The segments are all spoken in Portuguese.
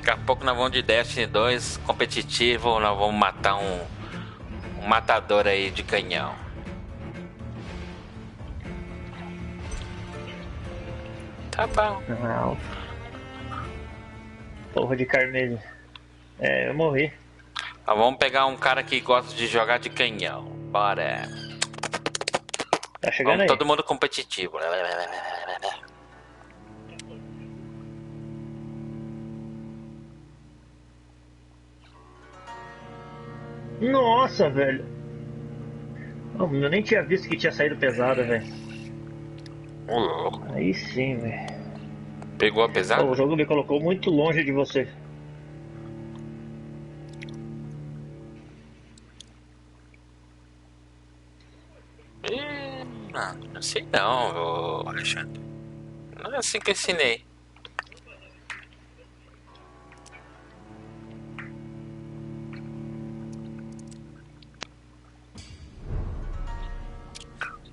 Daqui a pouco nós vamos de Destiny 2 competitivo, nós vamos matar um matador aí de canhão. Tá bom. Não. Porra de carmelho. É, eu morri. Vamos pegar um cara que gosta de jogar de canhão. Bora. Tá chegando vamos, aí. todo mundo competitivo. Nossa, velho. Oh, eu nem tinha visto que tinha saído pesada, velho. Ô, louco. Aí sim, velho. Pegou a pesada? Oh, o jogo me colocou muito longe de você. Não sei não, Alexandre. Não é assim que eu ensinei.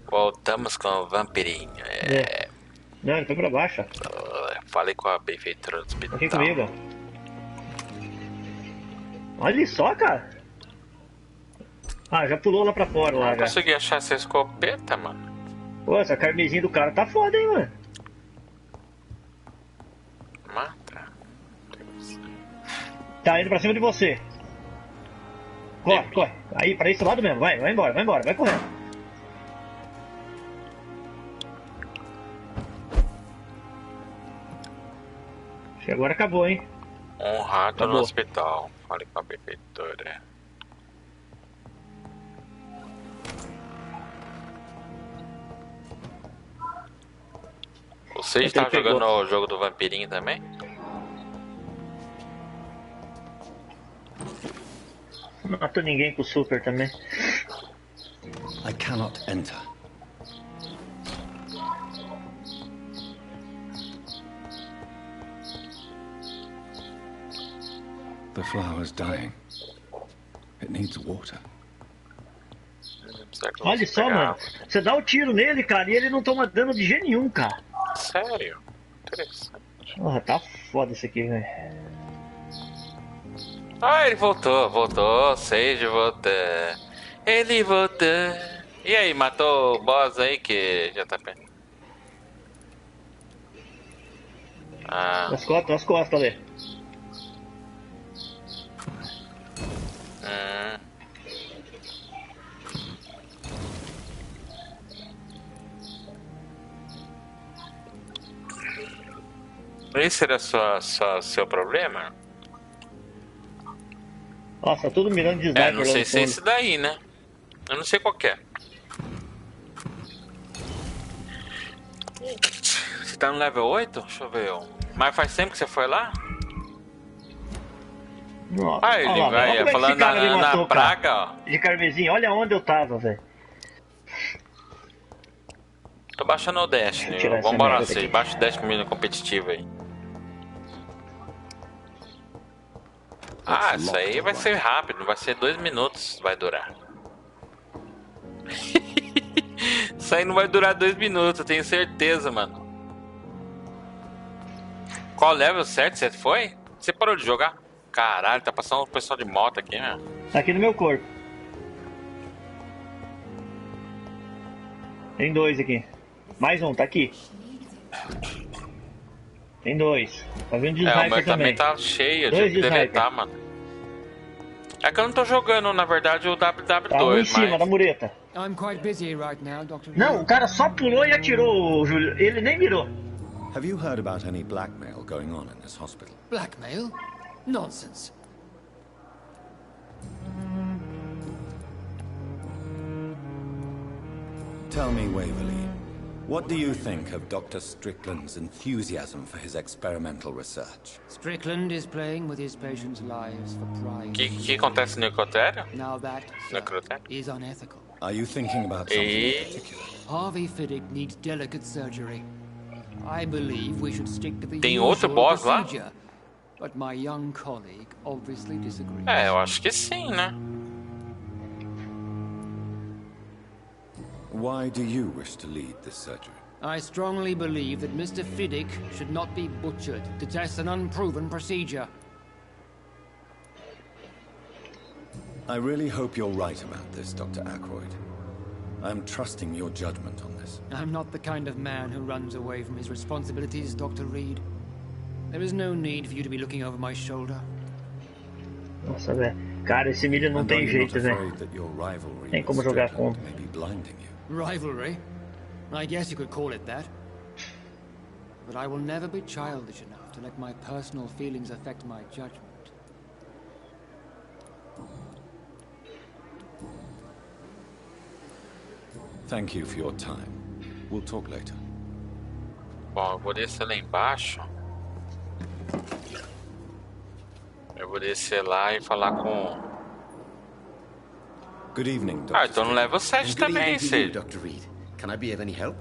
Voltamos com o vampirinho. Não, ele foi pra baixo. Falei com a benfeitora do hospital. Aqui comigo. Olha só, cara. Ah, já pulou lá pra fora lá, Não já. consegui achar essa escopeta, mano. Pô, essa carmezinha do cara tá foda, hein, mano. Mata. Tá indo pra cima de você. Corre, corre. Aí, pra esse lado mesmo. Vai embora, vai correndo. Acho que agora acabou, hein. Um rato Acabou. no hospital. Falei com a benfeitora. Você está jogando o jogo do vampirinho também? Não matou ninguém com o super também. I cannot enter. The flower's dying. It needs water. Olha só, mano. Você dá o tiro nele, cara, e ele não toma dano de jeito nenhum, cara. Sério? Interessante. Porra, tá foda isso aqui, velho. Ah, ele voltou. Sage voltou. Ele voltou. E aí, matou o boss aí que já tá perto? Ah. Nas costas ali. Esse era seu problema? Nossa, tudo mirando de sniper. Não sei se é esse daí, né? Eu não sei qual que é. Você tá no level 8? Deixa eu ver. Mas faz tempo que você foi lá? Nossa, ah, ele vai falando na praga, ó. De carmesim, olha onde eu tava, velho. Tô baixando o Destiny. Vambora, você baixa o Destiny no competitivo aí. Ah, isso aí vai ser rápido, vai ser 2 minutos, vai durar. Isso aí não vai durar 2 minutos, eu tenho certeza, mano. Qual level certo você foi? Você parou de jogar? Caralho, tá passando um pessoal de moto aqui, né? Tá aqui no meu corpo. Tem 2 aqui. Mais um, tá aqui. Tem 2. Tá vendo de sniper o meu também tá cheio, eu tive que deletar, mano. É que eu não tô jogando, na verdade, o WW2, tá um em cima da mureta. Não, o cara só pulou e atirou, Júlio. Ele nem mirou. Have you heard about any blackmail going on in this hospital? Blackmail? Nonsense. Tell me, Waverly, what do you think of Dr. Strickland's enthusiasm for his experimental research? Strickland is playing with his patients' lives for pride. Que acontece no Necrotério? Now that, sir, is unethical. Are you thinking about something in particular? Harvey Fiddick needs delicate surgery. I believe we should stick to the Tem outro boss procedure, lá? but my young colleague obviously disagrees. Eu acho que sim, né? Why do you wish to lead this surgery? I strongly believe that Mr. Fiddick should not be butchered to test an unproven procedure. I really hope you're right about this, Dr. Ackroyd. I'm trusting your judgment on this. I'm not the kind of man who runs away from his responsibilities, Dr. Reed. There is no need for you to be looking over my shoulder. Nossa, velho. Cara, esse milho não And are tem you not jeito, velho. afraid that your rivalry Tem como with jogar Strickland contra. may be blinding you? Rivalry? I guess you could call it that. But I will never be childish enough to let my personal feelings affect my judgment. Thank you for your time. We'll talk later. Bom, eu vou descer lá embaixo. Eu vou descer lá e falar com... Good evening, Dr. Ah, então no level 7 Good também, evening to you, Cid. Dr. Reed. Can I be of any help?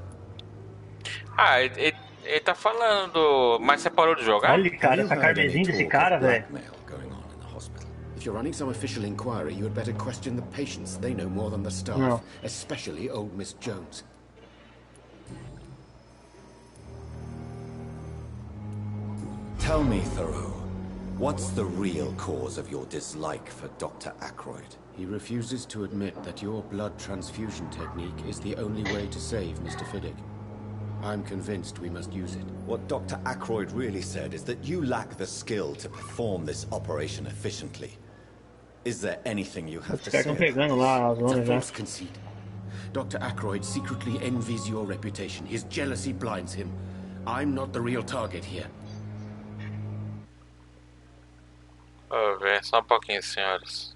Ah, ele tá falando... Mas você parou de jogar? Olha, cara, essa carmesim desse cara, velho. Blackmail going on in the hospital. If you're running some official inquiry, you had better question the patients. They know more than the staff, No. especially old Miss Jones. Tell me, Thoreau, what's the real cause of your dislike for Dr. Ackroyd? He refuses to admit that your blood transfusion technique is the only way to save Mr. Fiddick. I'm convinced we must use it. What Dr. Ackroyd really said is that you lack the skill to perform this operation efficiently. Is there anything you have Os to caras say? estão pegando lá as It's a zonas já. false conceit. Dr. Ackroyd secretly envies your reputation. His jealousy blinds him. I'm not the real target here. Vou ver, só um pouquinho, senhores.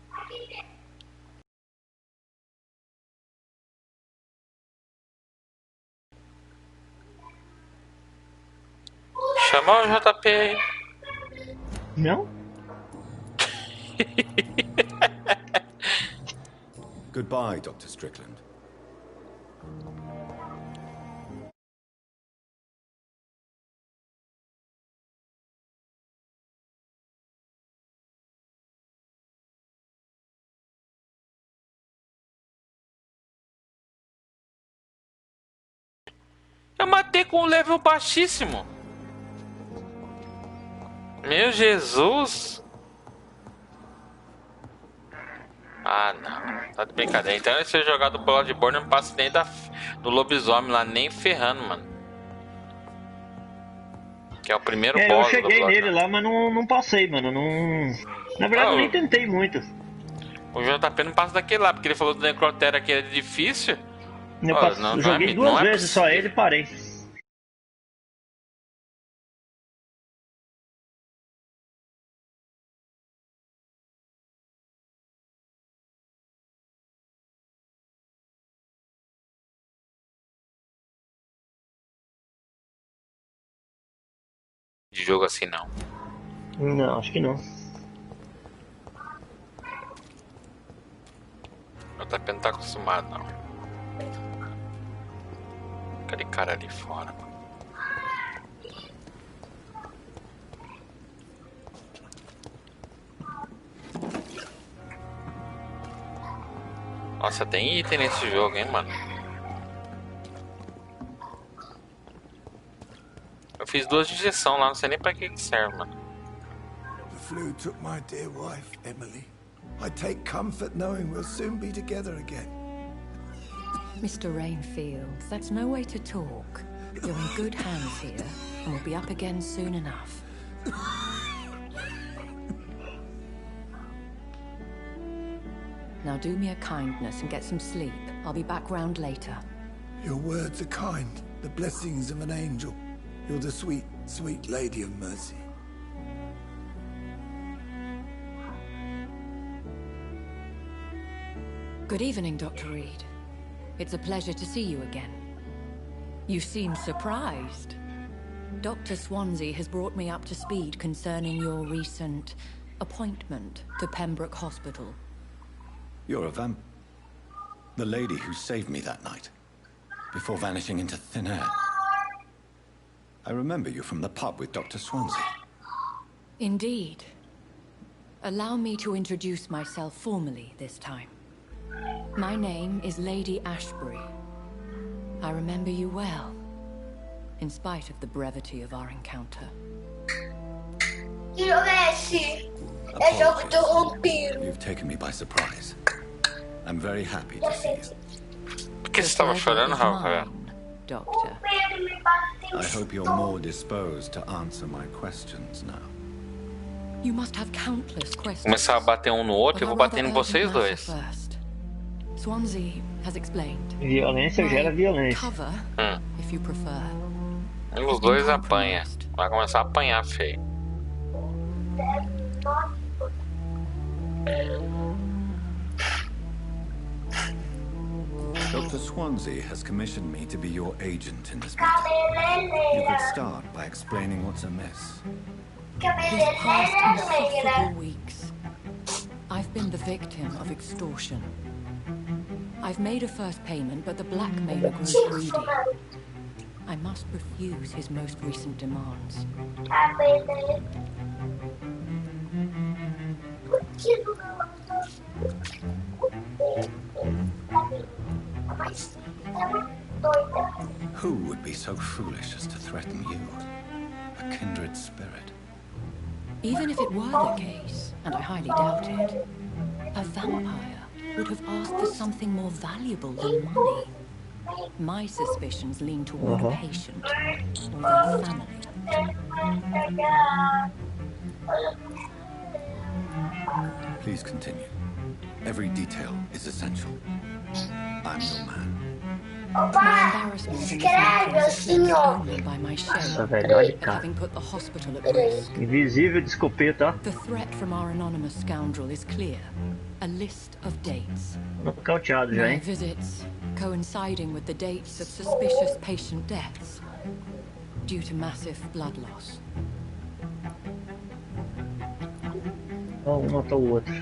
Chamou o JP aí. Não? Goodbye, Dr. Strickland. Eu matei com um level baixíssimo. Meu Jesus. Ah, não. Tá de brincadeira. Então, se eu jogar do Bloodborne, eu não passo nem do lobisomem lá, nem ferrando, mano. Que é o primeiro É, eu boss do cheguei Bloodborne. nele lá, mas não passei, mano. Não... Na verdade, eu nem tentei muito. O JP não passa daquele lá, porque ele falou do Necrotério que era difícil. Eu Ó, passo- não joguei é- duas não é vezes só possível. ele e parei. De jogo assim, não. Não, acho que não. O JP não tá acostumado, não. Aquele cara ali fora, mano. Nossa, tem item nesse jogo, hein, mano. Eu fiz 2 injeções lá, não sei nem pra que serve, mano. The flu took my dear wife, Emily. I take comfort knowing we'll soon be together again. Mr. Rainfield, that's no way to talk. You're in good hands here, and we'll be up again soon enough. Now do me a kindness and get some sleep. I'll be back round later. Your words are kind, the blessings of an angel. You're the sweet, sweet Lady of Mercy. Good evening, Dr. Reed. It's a pleasure to see you again. You seem surprised. Dr. Swansea has brought me up to speed concerning your recent appointment to Pembroke Hospital. You're a vamp... The lady who saved me that night, before vanishing into thin air. I remember you from the pub with Dr. Swansea. Indeed. Allow me to introduce myself formally this time. My name is Lady Ashbury. I remember you well. in spite of the brevity of our encounter. Que jogo é esse? É jogo do vampiro. You've taken me by surprise. I'm very happy to see you. Por que você estava chorando, Rafael? Doctor. I hope you're more disposed to answer my questions now. You must have countless questions. Começar a bater um no outro, eu vou bater em vocês dois. First. Swansea has explained. Violência gera violência. Cover, if you prefer. Um dos dois apanha. Vai começar a apanhar feio. Dr. Swansea has commissioned me to be your agent in this matter. You could start by explaining what's amiss. These past insufferable weeks, I've been the victim of extortion. I've made a first payment, but the blackmailer grew greedy. I must refuse his most recent demands. Who would be so foolish as to threaten you? A kindred spirit. Even if it were the case, and I highly doubt it, a vampire would have asked for something more valuable than money. My suspicions lean toward a patient or their family. Please continue. Every detail is essential. I'm your man. My embarrassment in this matter is explained only by my Nossa, shame velho, olha, at cara. having put the hospital at risk. Invisível de escopeta, ó. The threat from our anonymous scoundrel is clear. A list of dates. Nocauteado já, My hein? visits coinciding with the dates of suspicious patient deaths due to massive blood loss. Ó, um mata o outro.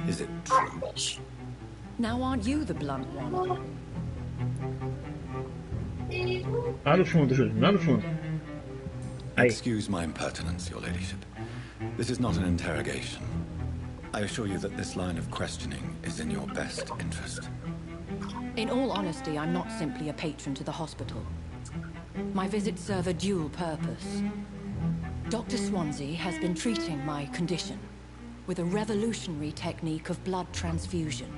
Is it true? Now aren't you the blunt one? Lá no fundo, Júlio, lá no fundo. Aí. Excuse my impertinence, your ladyship. This is not an interrogation. I assure you that this line of questioning is in your best interest. In all honesty, I'm not simply a patron to the hospital. My visits serve a dual purpose. Dr. Swansea has been treating my condition with a revolutionary technique of blood transfusion.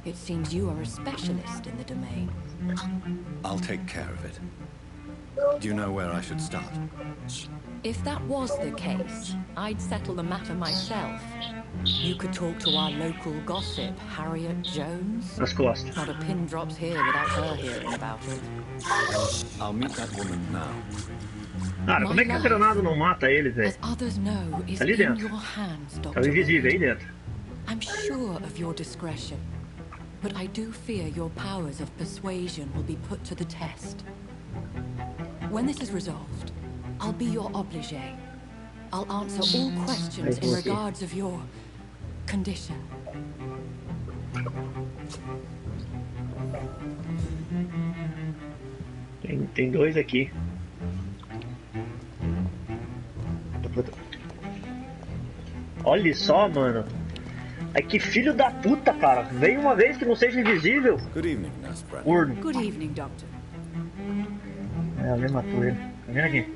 It seems you are a specialist in the domain. I'll take care of it. Do you know where I should start? If that was the case, I'd settle the matter myself. You could talk to our local gossip, Harriet Jones. Nas costas. Not a pin drops here without her hearing about it. I'll meet that woman now. Cara, como é que a granada não mata ele, velho? As others know, is Ali in dentro. your hands, Tá Doctor. invisível aí dentro. I'm sure of your discretion, but I do fear your powers of persuasion will be put to the test. When this is resolved, I'll be your obligé. I'll answer all questions in regards of your condition. Tem dois aqui. Olha só, mano. Ai, que filho da puta, cara. Vem uma vez que não seja invisível. Good evening, Nurse Brandon. Urno. Good evening, Doctor. É, alguém matou ele. Tá vendo aqui?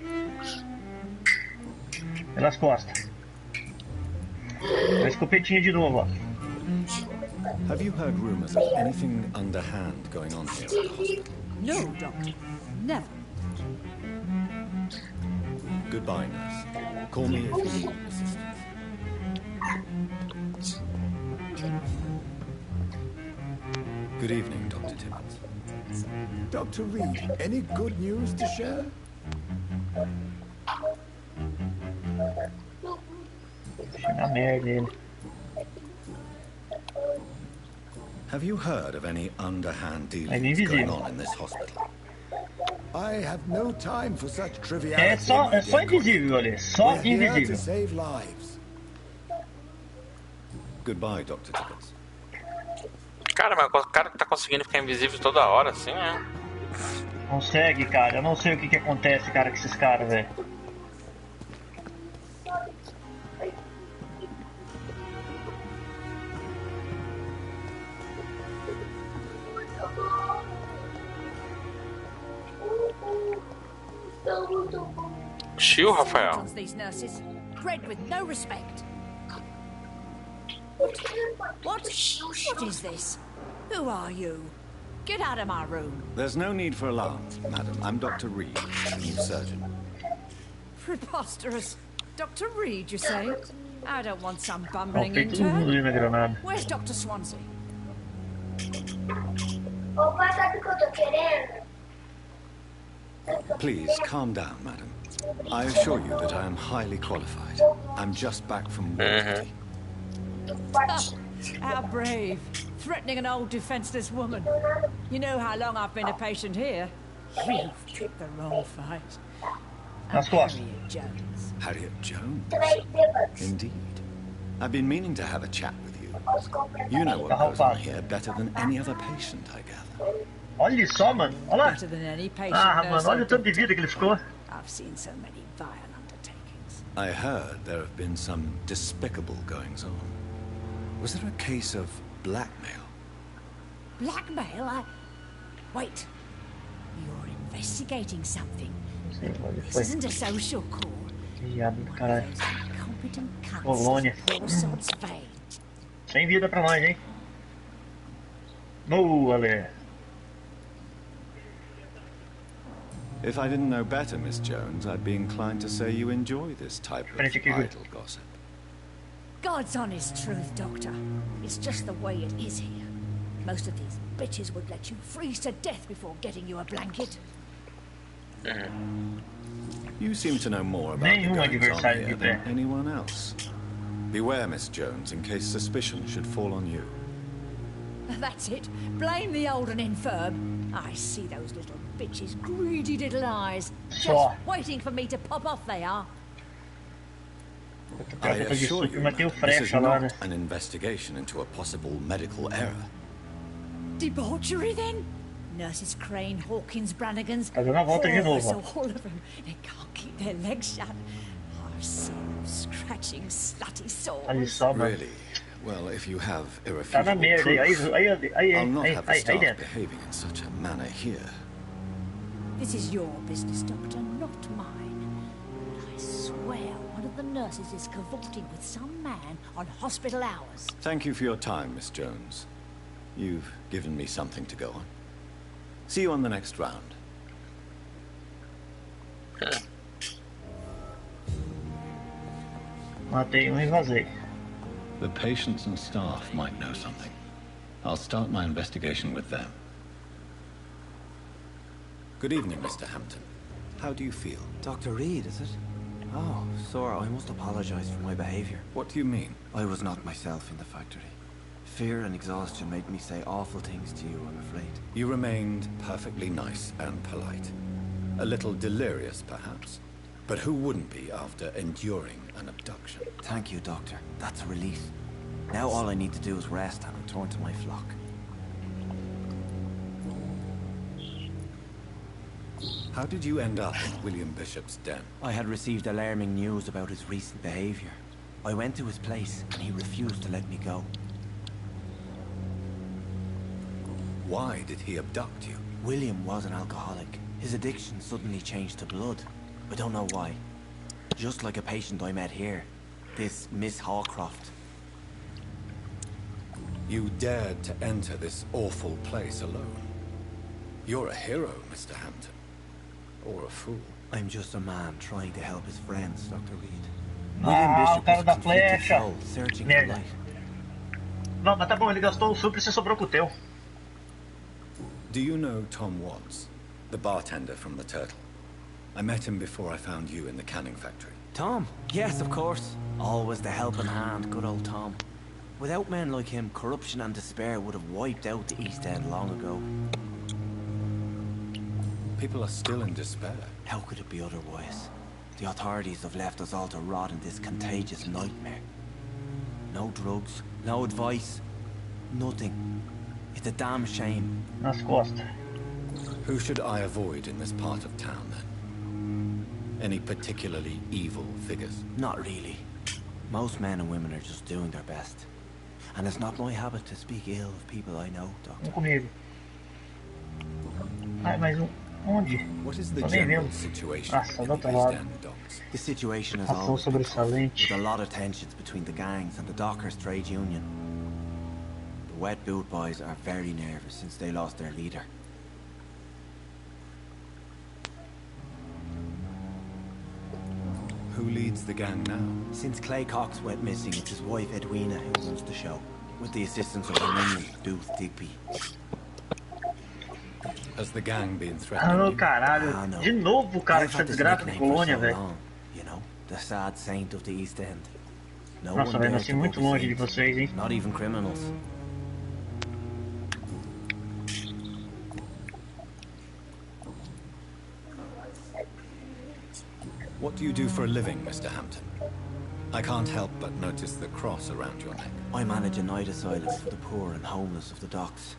Pelas costas. A escopetinha de novo, ó. Have you heard rumors of anything underhand going on here at the hospital? No, Doctor. Never. Goodbye, nurse. Call me if you need assistance. Good evening, Dr. Tibbets. Dr. Reed, any good news to share? Deixa na merda ele. Have you heard of any underhand dealings invisível. going on in this hospital? I have no time for such É triviality. só invisível, olha. Só We're here to invisível. save lives. Goodbye, Dr. Tibbets. Cara, mas o cara que tá conseguindo ficar invisível toda hora, assim, né? Consegue, cara. Eu não sei o que acontece, cara, com esses caras, velho. Chill, Rafael. These nurses, bred with no respect. What is this? Who are you? Get out of my room. There's no need for alarm, madam. I'm Dr. Reed, the new surgeon. Preposterous. Dr. Reed, you say? I don't want some Ó, bumbling tem todo mundo intern. ali na granada. Where's Dr. Swansea? Opa, sabe o que eu tô querendo? Please, calm down, madam. I assure you that I am highly qualified. I'm just back from war duty. Oh, how brave. Threatening an old defenseless woman. You know how long I've been a patient here? You've picked the wrong fight. Nas costas. Harriet Jones. Harriet Jones? Indeed. I've been meaning to have a chat with you. You know what goes on here better than any other patient, I gather. Olha só, mano. Olha lá. Better than any patient Ah, nurse mano, olha o I've tanto de done. vida que ele ficou. I've seen so many vile undertakings. I heard there have been some despicable goings-on. Was there a case of blackmail? Blackmail? Wait. You're investigating something. Não sei onde This foi. isn't a social call. Viado do One caralho. of those incompetent cunts Colônia. in poor sod's vein. Sem vida pra nós, hein? Boa, Ale. If I didn't know better, Miss Jones, I'd be inclined to say you enjoy this type of Frente aqui, Rui. idle gossip. God's honest truth, Doctor. It's just the way it is here. Most of these bitches would let you freeze to death before getting you a blanket. You seem to know more about the Nenhum goings-on adversário here de than pé. anyone else. Beware, Miss Jones, in case suspicion should fall on you. That's it. Blame the old and infirm. I see those little bitches' greedy little eyes. Just Só. waiting for me to pop off, they are. I Eu tô de assure suco, you, matei o madam, this is frecha lá, né? not an investigation into a possible medical error. Debauchery, then? Nurses Crane, Hawkins, Brannigans. Tá dando a volta de Horrors, novo, all of them. They can't keep their legs shut. I've seen them scratching slutty Olha sores. só, mano. Really? Well, if you have Tá na irrefutable merda aí. proof, Aí, I'll not aí, have the aí staff dentro. behaving in such a manner here. This is your business, Doctor, not mine. But I swear one of the nurses is cavorting with some man on hospital hours. Thank you for your time, Miss Jones. You've given me something to go on. See you on the next round. Matei um e vazei. The patients and staff might know something. I'll start my investigation with them. Good evening, Mr. Hampton. How do you feel? Dr. Reed, is it? Oh, sir, I must apologize for my behavior. What do you mean? I was not myself in the factory. Fear and exhaustion made me say awful things to you, I'm afraid. You remained perfectly nice and polite. A little delirious, perhaps. But who wouldn't be after enduring an abduction? Thank you, Doctor. That's a relief. Now all I need to do is rest and return to my flock. How did you end up in William Bishop's den? I had received alarming news about his recent behavior. I went to his place and he refused to let me go. Why did he abduct you? William was an alcoholic. His addiction suddenly changed to blood. I don't know why. Just like a patient I met here. This Miss Hawcroft. You dared to enter this awful place alone. You're a hero, Mr. Hampton. Or a fool. I'm just a man trying to help his friends, Dr. Reed. Ah, o cara was a da conflicted flecha. soul, searching for Merda. light. Não, mas tá bom, ele gastou o super e você sobrou com o teu. Do you know Tom Watts, the bartender from the Turtle? I met him before I found you in the canning factory. Tom? Yes, of course. Always the helping hand, good old Tom. Without men like him, corruption and despair would have wiped out the East End long ago. People are still in despair. How could it be otherwise? The authorities have left us all to rot in this contagious nightmare. No drugs, no advice, nothing. It's a damn shame. Nas costas. Who should I avoid in this part of town, then? Any particularly evil figures? Not really. Most men and women are just doing their best. And it's not my habit to speak ill of people I know, Doctor. Comigo. Ai, mais um. Onde? What is the Tô nem general vendo. situation Nossa, in do the outro East lado. End docks? The situation has Ação always been tough, sobressalente. with a lot of tensions between the gangs and the dockers' trade union. The wet boot boys are very nervous since they lost their leader. Who leads the gang now? Since Clay Cox went missing, it's his wife Edwina who runs the show, with the assistance of her minion, Booth Digby. Has the gang been Ah, threatening you? caralho. No. De novo, cara, I've essa had this desgraça de nickname for colônia, so velho. long, you know, the sad saint of the East End. No Nossa, one velho, dares nasci to go muito longe de saint, vocês, hein? not even criminals. What do you do for a living, Mr. Hampton? I can't help but notice the cross around your neck. I manage a night asylum for the poor and homeless of the docks,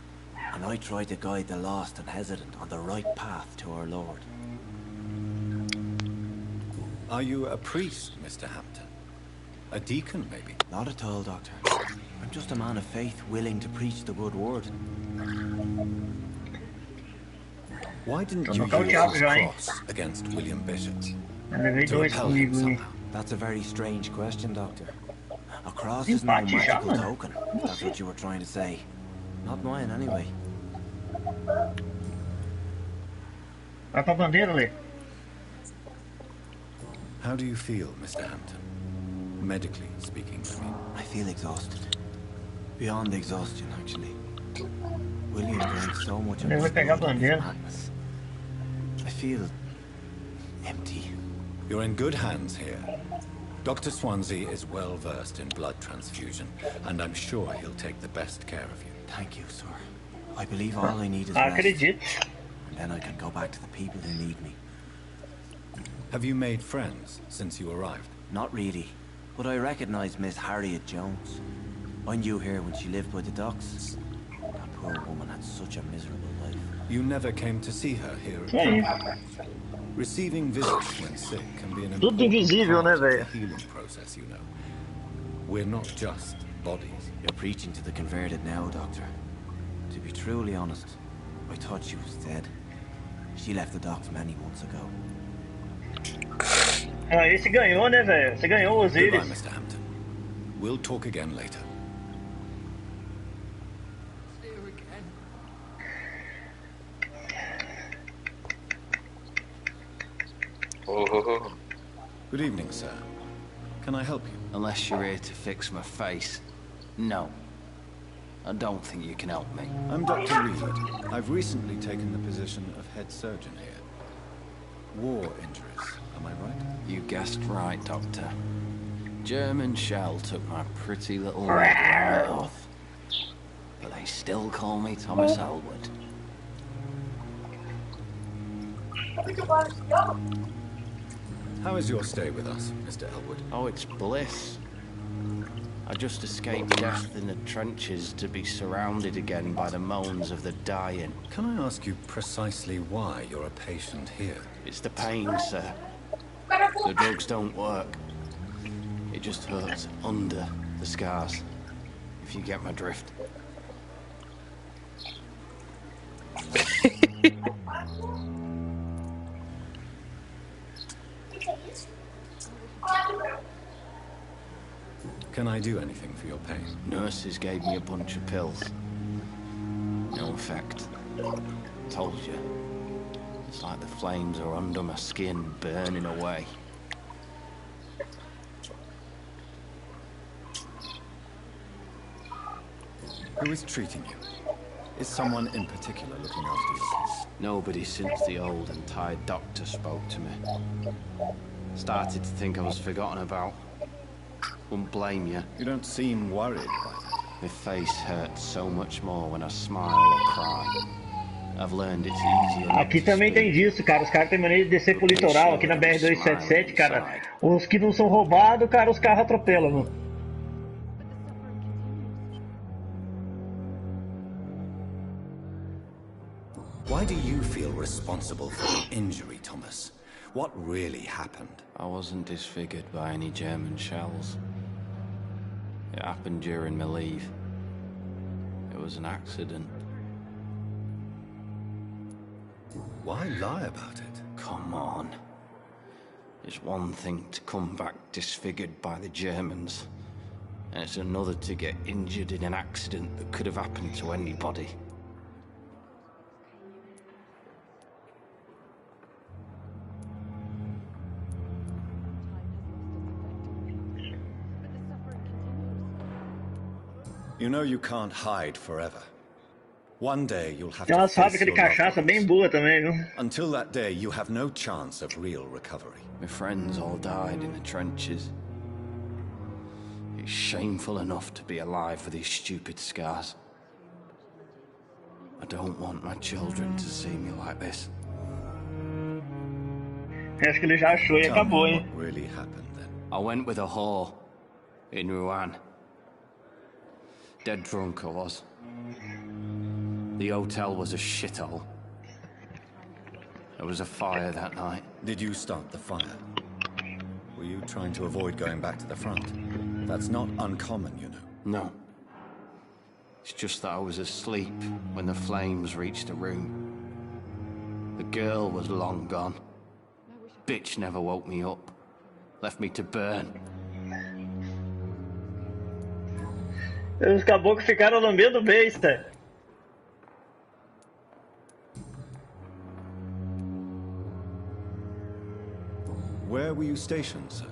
and I try to guide the lost and hesitant on the right path to our Lord. Are you a priest, Mr. Hampton? A deacon, maybe? Not at all, Doctor. I'm just a man of faith willing to preach the good word. Why didn't Tô you no use cauteado his já, hein? cross against William Bishop? Eu levei To dois repel him comigo, hein? somehow? That's a very strange question, Doctor. A cross is no Empate já, magical mano. token, if that's what you were trying to say. Not mine, anyway. Vai pra bandeira, Lê. How do you feel, Mr. Hampton? Medically speaking, I mean. I feel exhausted. Beyond exhaustion, actually. William drank so much of Eu his vou pegar a blood in his bandeira. madness. I feel empty. You're in good hands here. Dr. Swansea is well versed in blood transfusion, and I'm sure he'll take the best care of you. Thank you, sir. I believe all I need is rest, Acredito. and then I can go back to the people who need me. Have you made friends since you arrived? Not really, but I recognize Miss Harriet Jones. I knew her when she lived by the docks. That poor woman had such a miserable life. You never came to see her here at Aí. Camp. Receiving visits when sick can be an Tudo important invisível, part né, of the velho? healing process, you know. We're not just bodies. You're preaching to the converted now, Doctor. To be truly honest, I thought she was dead. She left the docks many months ago. Ah, esse ganhou, né, velho? Você ganhou, Goodbye, Osiris. Mr. Hampton. We'll talk again later. Oh. Good evening, sir. Can I help you? Unless you're here to fix my face. No. I don't think you can help me. I'm Dr. Reed. I've recently taken the position of head surgeon here. War injuries, am I right? You guessed right, Doctor. German shell took my pretty little leg right off. But they still call me Thomas Elwood. How is your stay with us, Mr. Elwood? Oh, it's bliss. I just escaped death in the trenches to be surrounded again by the moans of the dying. Can I ask you precisely why you're a patient here? It's the pain, sir. The drugs don't work. It just hurts under the scars, if you get my drift. Can I do anything for your pain? Nurses gave me a bunch of pills. No effect. Told you. It's like the flames are under my skin, burning away. Who is treating you? Is someone in particular looking after you? Nobody since the old and tired doctor spoke to me. Started to think I was forgotten about. Wouldn't blame you. You don't seem worried by that. My face hurts so much more when I smile or cry. I've learned it's easier not Aqui to também tem speak. disso, cara. Os caras têm maneira de descer pro litoral, aqui na BR-277, cara. Os que não são roubados, cara, os carros atropelam, mano. Why do you feel responsible for the injury, Thomas? What really happened? I wasn't disfigured by any German shells. It happened during my leave. It was an accident. Why lie about it? Come on. It's one thing to come back disfigured by the Germans, and it's another to get injured in an accident that could have happened to anybody. You know you can't hide forever. One day you'll have Tem to umas face fábricas de your loved cachaça bem ones. boa também, viu? Until that day, you have no chance of real recovery. My friends all died in the trenches. It's shameful enough to be alive with these stupid scars. I don't want my children to see me like this. Acho que ele já achou e Tell acabou, me hein? what really happened then. I went with a whore in Rouen. Dead drunk I was. The hotel was a shithole. There was a fire that night. Did you start the fire? Were you trying to avoid going back to the front? That's not uncommon, you know. No. It's just that I was asleep when the flames reached the room. The girl was long gone. Bitch never woke me up. Left me to burn. Os caboclos ficaram lambendo besta. Where were you stationed, sir?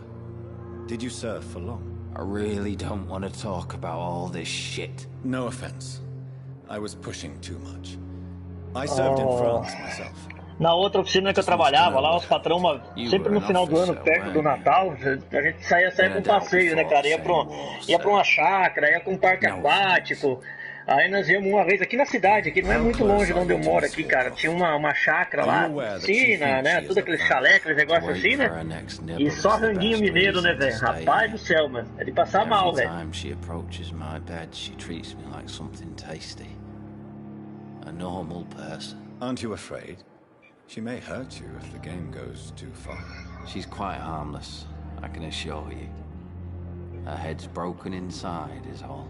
Did you serve for long? I really don't want to talk about all this shit. No offense. I was pushing too much. I served in France myself. Na outra oficina que eu trabalhava, lá os patrão, sempre no final do ano, perto do Natal, a gente saía com um passeio, né, cara? Ia pra uma chácara, ia pra um parque aquático. Aí nós íamos uma vez aqui na cidade, aqui não é muito longe de onde eu moro aqui, cara. Tinha uma chácara lá, piscina, né? Tudo aqueles chalé, aqueles negócios assim, né? E só ranguinho mineiro, né, velho? Rapaz do céu, mano. É de passar mal, velho. Aren't you afraid? She may hurt you if the game goes too far. She's quite harmless, I can assure you. Her head's broken inside is all.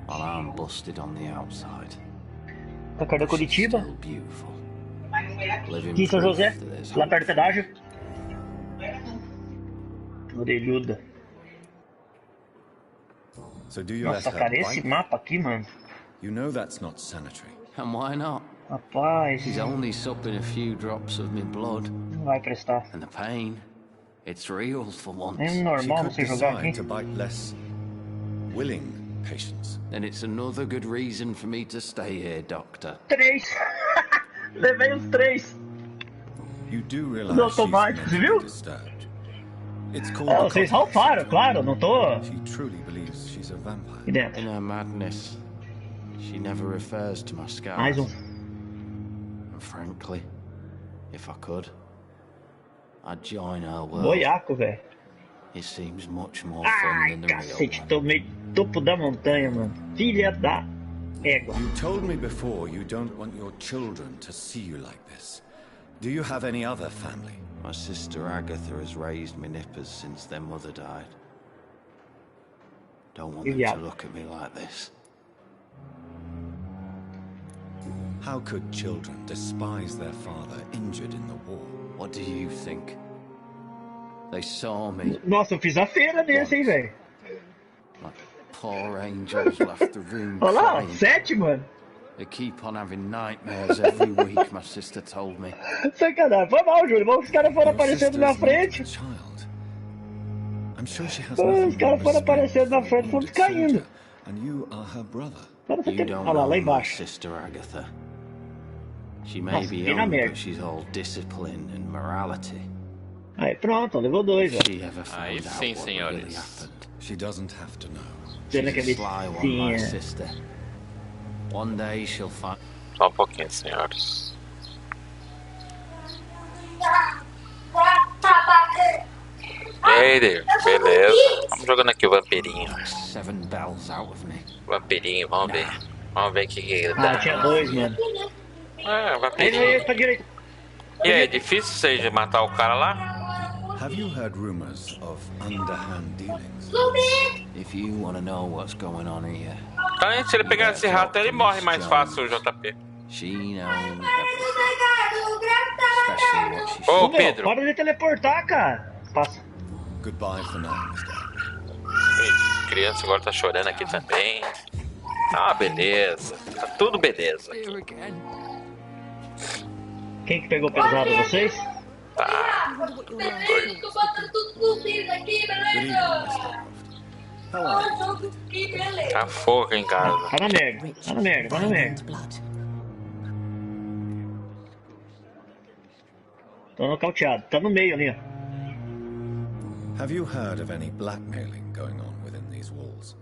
While I'm busted on the outside. Tacar da Curitiba. Still beautiful. Aqui em São José, lá perto do pedágio. Orelhuda. So do you Nossa, cara, esse mapa aqui, mano. You know that's not sanitary. And why not? Rapaz. She's only supping a few drops of my blood. Não vai prestar. And the pain, it's real for once. É normal você jogar aqui. To bite less willing patients. Then it's another good reason for me to stay here, Doctor. 3. Levei os 3. You do realize no automático, você viu? It's called vocês ralfaram, claro, não tô. She truly believes she's a vampire. In her madness, she never refers to my scars. Mais um. And frankly, if I could, I'd join her world. Boiaco, velho. It seems much more fun than the cacete, real one. tomei topo da montanha, mano. Filha da égua. You told me before you don't want your children to see you like this. Do you have any other family? My sister Agatha has raised my nippers since their mother died. Don't want them to look at me like this. How could children despise their father injured in the war? What do you think? They saw me. Nossa, eu fiz a feira desse, hein, velho. My poor angels left the room Olha lá, crying. 7, mano. They keep on having nightmares every week, my sister told me. Sacanagem, foi mal, Júlio. Os caras foram aparecendo na frente. I'm sure she has Os caras foram aparecendo na frente, fomos caindo. And you are her brother. You don't Olha lá, lá know my embaixo. sister Agatha. She may Nossa, be bem na young, merda. but she's all discipline and morality. Aí pronto, levou 2, velho. She ever found Aí out sim, what really senhores. happened. She doesn't have to know. Pena que She's a ele sly one, my tinha. sister. One day she'll find. Só um pouquinho, senhores. E aí, Deus? Beleza. Vamos jogando aqui o vampirinho. 7 bells out of me. Vampirinho, vamos ver. Vamos ver o que Ah, dá. tinha 2, mano. Ah, vampirinho. Pra direita. E aí, é difícil seja matar o cara lá? Have you heard rumors of underhand dealings? If you want to know what's going on here. Cara, se ele pegar esse rato, ele morre mais fácil, o JP. She knows everything. Especially what she Ô, should. Pedro. Para de teleportar, cara. Passa. Goodbye for now, Mr. Ih, criança agora tá chorando aqui também. Tá uma beleza. Tá tudo beleza. Quem que pegou pesado, vocês? Tá. Good evening, Mr. How are you? Tá fogo em casa. Tá na merda, tá na merda, tá na merda. Tô nocauteado, tá no meio ali, ó. Have you heard of any blackmailing going on within these walls?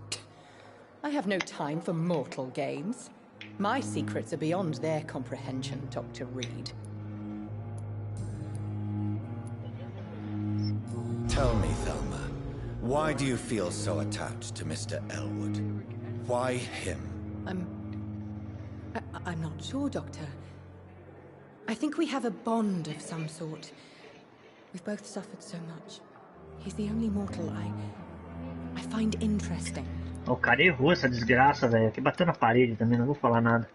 I have no time for mortal games. My secrets are beyond their comprehension, Dr. Reed. Tell me, Thelma, why do you feel so attached to Mr. Elwood? Why him? I'm not sure, Doctor. I think we have a bond of some sort. We've both suffered so much. He's the only mortal I find interesting. O cara errou essa desgraça, velho. Aqui bateu na parede também, não vou falar nada.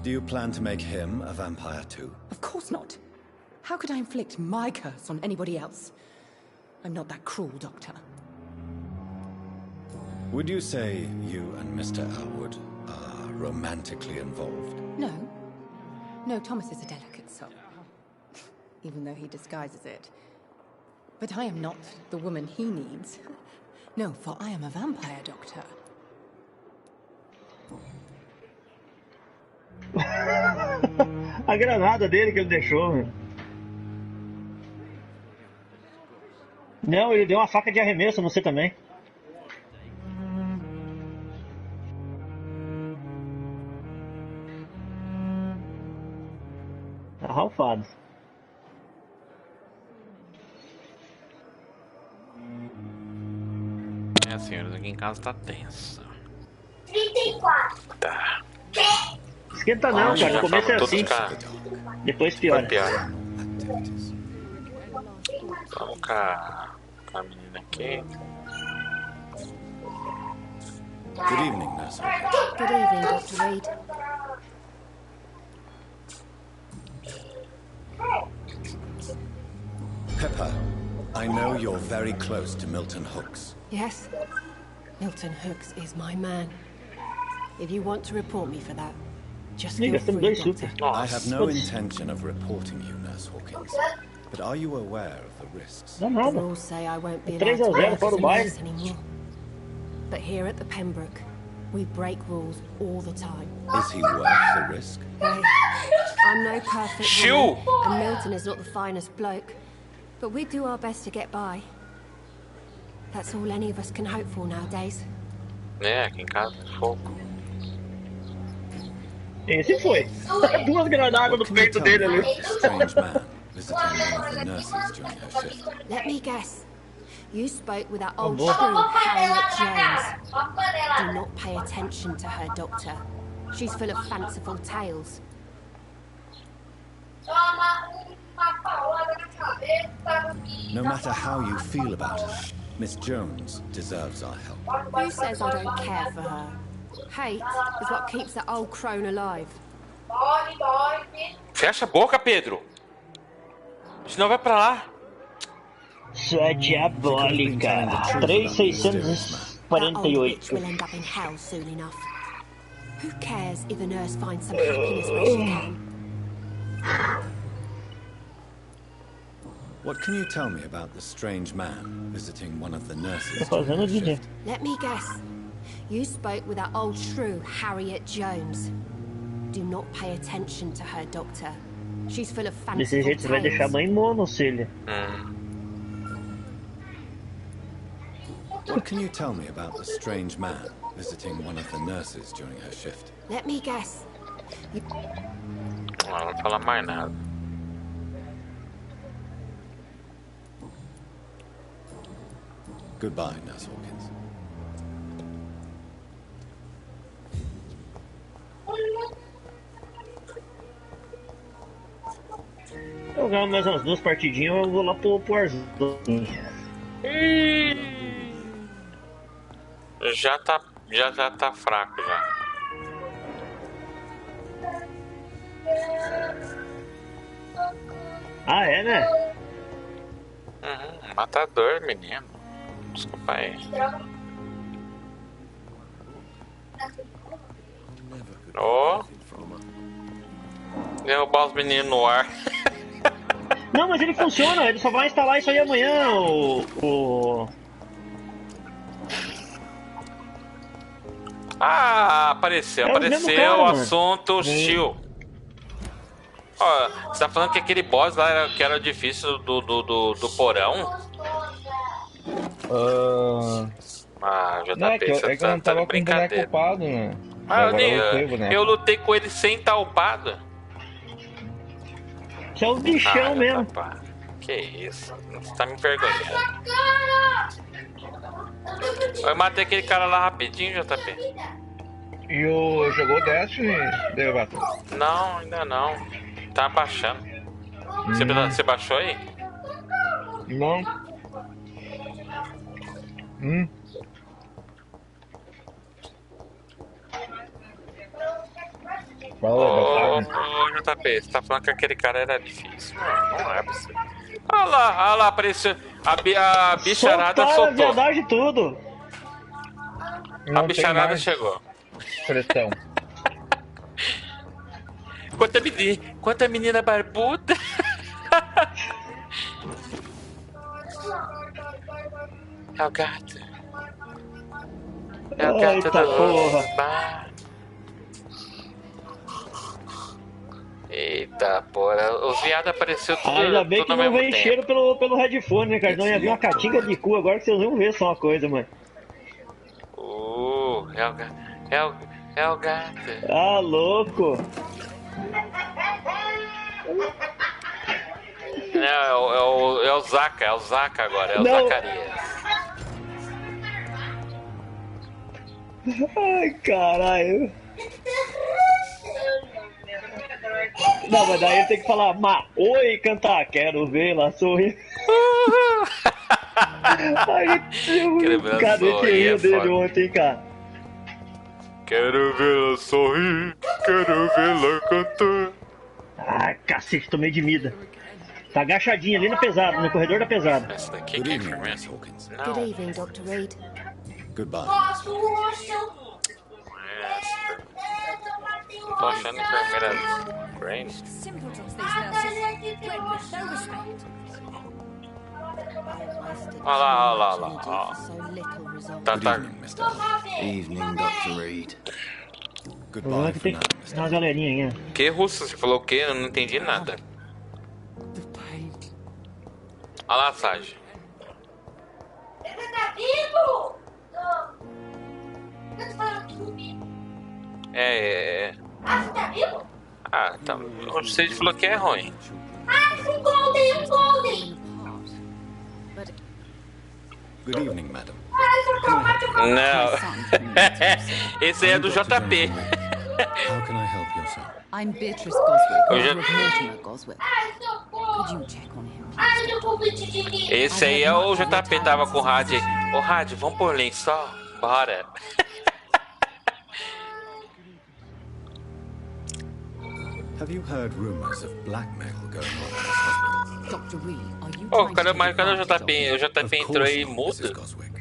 Do you plan to make him a vampire too? Of course not. How could I inflict my curse on anybody else? I'm not that cruel, Doctor. Would you say you and Mr. Elwood are romantically involved? No. No, Thomas is a delicate soul. Even though he disguises it. But I am not the woman he needs. No, for I am a vampire, Doctor. A granada dele que ele deixou, velho. Não, ele deu uma faca de arremesso, não sei também. Tá ralfado. É, senhores, aqui em casa tá tenso. 34. Tá. Esquenta não, cara. O começo é assim. Depois piora. Vamos com a menina aqui. Good evening, Nurse. Good evening, Dr. Reed. Pepper, I know you're very close to Milton Hooks. Yes, Milton Hooks is my man. If you want to report me for that, just feel free, Doctor. I have no intention of reporting you, Nurse Hawkins. But are you aware of the risks? The rules say I won't be allowed to work as a nurse anymore. But here at the Pembroke, we break rules all the time. Is he worth the risk? Hey, I'm no perfect woman, and Milton is not the finest bloke. But we do our best to get by. That's all any of us can hope for nowadays. É, aqui em casa tá fogo. Esse foi. Duas granadas no peito dele ali. Strange man visiting one of the nurses during her shift. Let me guess. You spoke with that old shrew, Harriet Jones. Do not pay attention to her, Doctor. She's full of fanciful tales. No matter how you feel about her, Miss Jones deserves our help. Who says I don't care for her? Hate is what keeps that old crone alive. Fecha a boca, Pedro. Senão vai pra lá. Isso é diabólica. 3648. Will end up in hell soon enough. Who cares if a nurse finds some happiness where she can? What can you tell me about the strange man visiting one of the nurses? Let me guess. You spoke with that old shrew, Harriet Jones. Do not pay attention to her, Doctor. She's full of fanciful Desse jeito você vai deixar a mãe monocelha. What can you tell me about the strange man visiting one of the nurses during her shift? Let me guess. Não vou falar mais nada. Goodbye, Nurse Hawkins. Jogar mais umas duas partidinhas, eu vou lá pro Warzone. Já tá fraco já. Ah, é, né? Matador, menino. Desculpa aí. Ó. Derrubar os meninos no ar. Não, mas ele funciona, ele só vai instalar isso aí amanhã, Apareceu, É o mesmo apareceu cara, o mano. assunto hostil. Ó, você tá falando que aquele boss lá que era difícil do porão? JP, Não, é que você eu não tá de tava com o boneco brincadeira. upado, né? Agora eu lutei o boneco. eu lutei com ele sem estar upado. Você é um bichão mesmo. Que isso? Você tá me envergonhando. Eu matei aquele cara lá rapidinho, JP. E jogou Destiny, Devastador? Não, ainda não. Tá baixando. Você baixou aí? Não. Ô, JP, você tá falando que aquele cara era difícil. Não é possível. Olha lá, apareceu. A bicharada Soltaram soltou. a verdade tudo. A bicharada chegou. Pressão. Quanta menina barbuda. É o gato. É o gato Eita da porra. Eita porra, os viados apareceu tudo. Ainda bem tudo que ao não mesmo vem tempo. cheiro pelo headphone, né, cara? Não ia vir uma catinga de cu agora que vocês vão ver só uma coisa, mano. É o gato. Ah, louco. Não, é o Zaka agora, é o Não. Zacarias. Ai, caralho. Não, mas daí ele tem que falar, oi, cantar, quero ver lá sorrir. Ai, cadê esse rio dele ontem, cara? Quero vê-la sorrir, quero vê-la cantar. Ai, cacete, tomei de mida. Tá agachadinho ali na pesada, no corredor da pesada. Essa daqui que é enfermeira. Good evening, Dr. Reed. Goodbye. Não tô achando enfermeira Brain. Simpletons, these nurses. Bred with no respect. Olha lá. Tá. Evening, Dr. Reed. Goodbye. Tem uma galerinha aí. Que russo? Você falou o quê? Eu não entendi nada. Olha lá, Sage. Ele tá vivo? Ah, você tá vivo? Ah, tá. Você falou que é ruim. Um golden! Good evening, madam. Não. Esse aí é do JP. How can I help your son? I'm Beatrice Goswick, mother of Mortimer Goswick. Could you check on him? Esse aí é o JP, tava com o rádio aí. Ô, rádio, vamos por lençol? Bora. Have you heard rumors of blackmail going on in this hospital? Dr. Reed, are you Cadê o JP? O JP entrou aí mudo?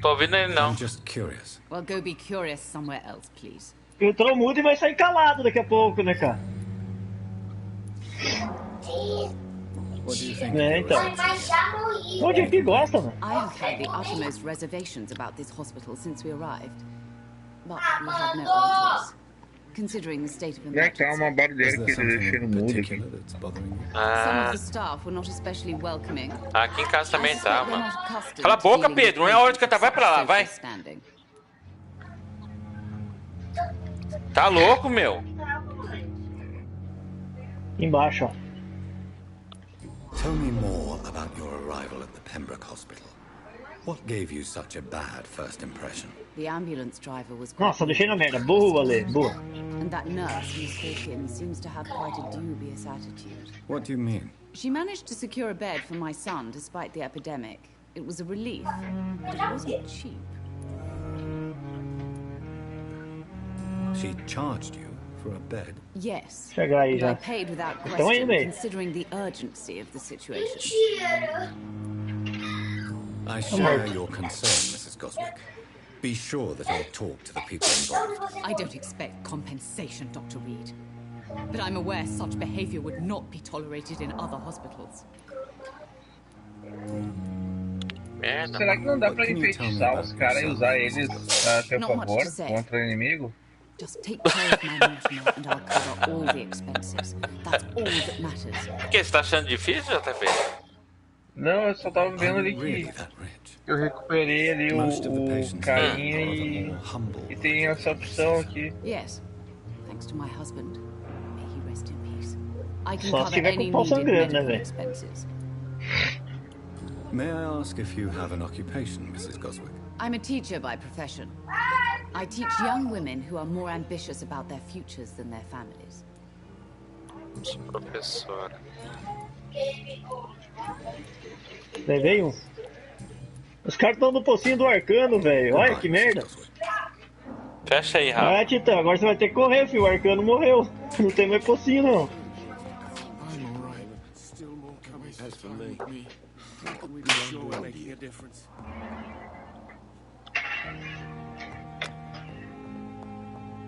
Tô ouvindo ele não. I'm just curious. Well, go be curious somewhere else, please. Entrou mudo e vai sair calado daqui a pouco, né, cara? What do you think? Então. Onde é que gosta, mano? I have had the uttermost reservations about this hospital since we arrived. But we had no other choice. Considering the state of emergency. Uma barulheira que ele deixa no mudo aqui. Some of the staff were not especially welcoming. Aqui em casa também tá, mano. Cala a boca, Pedro. Não é hora de cantar. Vai pra lá, vai. Tá louco, meu? Embaixo, ó. Tell me more about your arrival at the Pembroke Hospital. What gave you such a bad first impression? The ambulance driver was Nossa, deixei na merda. Burro, Ale. Burro. And that nurse, Miss Hawkins, seems to have quite a dubious attitude. What do you mean? She managed to secure a bed for my son despite the epidemic. It was a relief, but it wasn't cheap. She charged you for a bed? Yes. Chegar aí And já. I paid without Então aí, question, meio. considering the urgency of the situation. I share your concern, Mrs. Goswick. Be sure that I'll talk to the people involved. I don't expect compensation, Dr. Reed. But I'm aware such behavior would not be tolerated in other hospitals. Será que não dá pra enfeitiçar os caras e usar eles a seu favor contra o inimigo? Just take care of my Mortimer and I'll cover all the expenses. That's all that matters. O que? Você tá achando difícil, JP? Não, eu só tava vendo ali que eu recuperei ali o carinha e tem essa opção aqui. Yes, thanks to my husband. May he rest in peace. I can Só se cover tiver any com pau needed sangrando, né, medical velho? expenses. May I ask if you have an occupation, Mrs. Goswick? I'm a teacher by profession. I teach young women who are more ambitious about their futures than their families. Professora. Levei um. Os caras estão no pocinho do arcano, velho. Olha que merda. Fecha aí, Rafa. Ah, Titã, agora você vai ter que correr, filho. O arcano morreu. Não tem mais pocinho, não.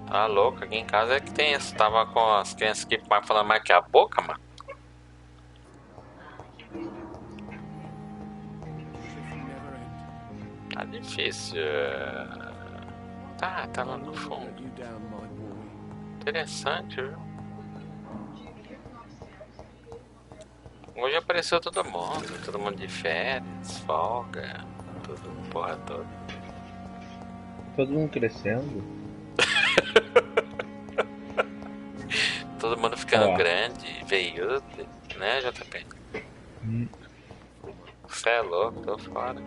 Tá louco, aqui em casa é que tem isso. Tava com as crianças que falando mais que a boca, mano. Tá difícil. Tá lá no fundo. Interessante, viu? Hoje apareceu todo mundo de férias, folga, tudo, porra toda. Todo mundo crescendo. Todo mundo ficando grande, veiudo, né, JP? Você é louco, tô fora.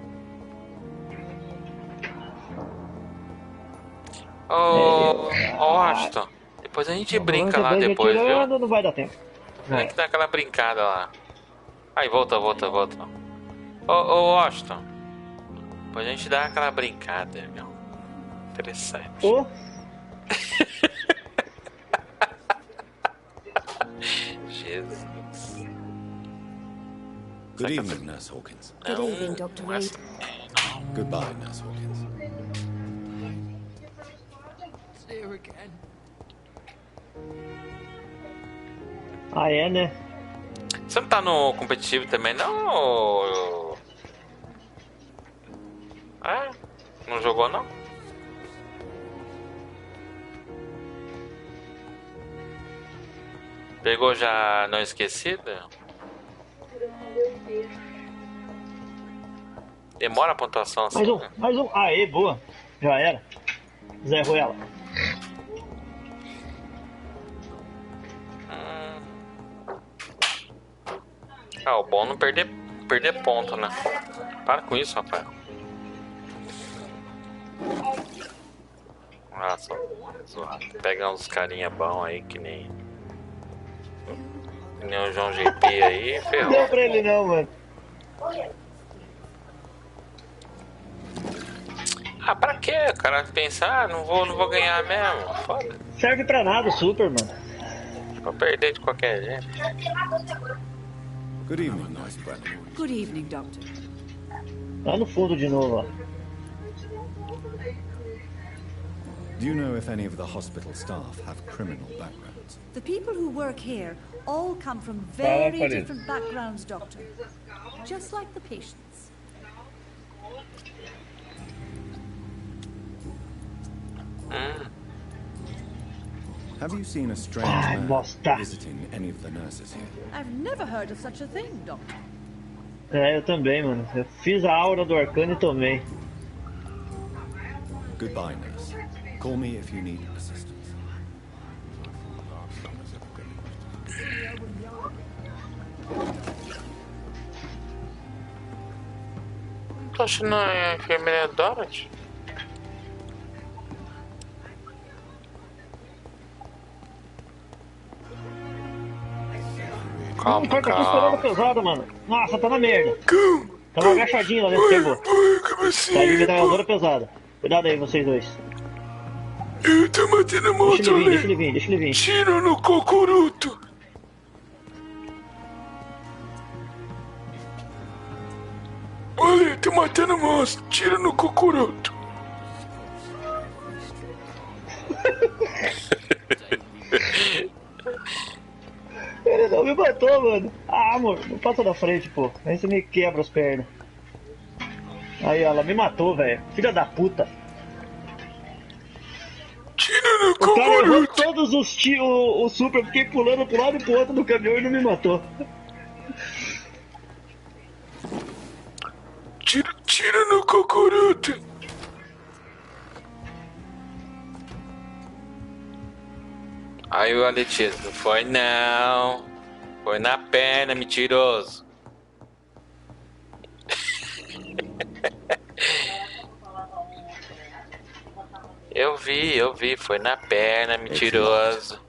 Ô, Washington, depois a gente brinca lá depois, viu? Não vai dar tempo. Tem que dar aquela brincada lá. Aí, volta. Ô, Washington, depois a gente dá aquela brincada, meu. Interessante. Ô. Jesus. Good evening, Nurse Hawkins. Good evening, Dr. Reed. Goodbye, Nurse Hawkins. Here again. Ah, é, né? Você não tá no competitivo também, não? Ah, não jogou, não? Pegou já Não Esquecida? Demora a pontuação assim. Mais um. Aê, boa. Já era. Zerrou ela. O bom não perder ponto, né? Para com isso, Rafael. Nossa, zoado. Pega uns carinha bom aí que nem o João GP aí, ferrou. Não deu pra ele não, mano. Pra quê? O cara pensa, não vou ganhar mesmo. Foda. Serve pra nada o super, mano. Vou perder de qualquer jeito. Good evening, Nurse Brennan. Good evening, Doctor. Lá no fundo de novo, ó. Do you know if any of the hospital staff have criminal backgrounds? The people who work here all come from very different backgrounds, Doctor. Just like the patients. Have you seen a strange man visiting any of the nurses here? I've never heard of such a thing, Doctor. É, eu também, mano. Eu fiz a aura do arcano e tomei. Goodbye, nurse. Call me if you need assistance. Tô achando a enfermeira Dorothy. Calma, Tá estourando pesada, mano. Nossa, tá na merda. Tava agachadinho lá dentro, pegou. Tá de metralhadora pesada. Cuidado aí, vocês dois. Eu tô matando monstro, deixa ele vir, deixa ele vir. Tira no cocuruto. Olha, tô matando monstro. Tira no cocuruto. Ele não me matou, mano. Ah, amor, não passa da frente, pô. Aí você me quebra as pernas. Aí, ela me matou, velho. Filha da puta. Tira no o cara errou todos os tiros, o super. Eu fiquei pulando pro lado e pro outro do caminhão e não me matou. Tira no cocuruto. Aí o Aletício, não foi não. Foi na perna, mentiroso. Eu vi, foi na perna, mentiroso.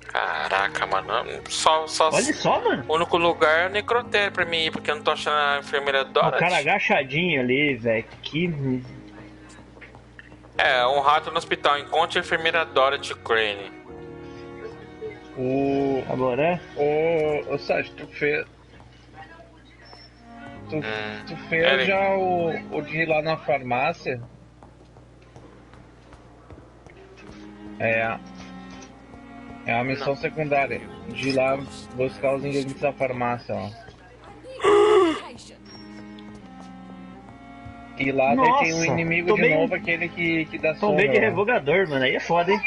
Caraca, mano. Só Olha só, mano. O único lugar é o necrotério pra mim ir, porque eu não tô achando a enfermeira Dorothy. O cara agachadinho ali, velho. Que... É, um rato no hospital. Encontre a enfermeira Dorothy Crane. Agora o Sérgio, tu fez... Tu fez já o de ir lá na farmácia? É a missão secundária. De ir lá buscar os ingredientes da farmácia, ó. E lá tem um inimigo de novo, aquele que dá sombra. Tomei de revogador, mano. Aí é foda, hein?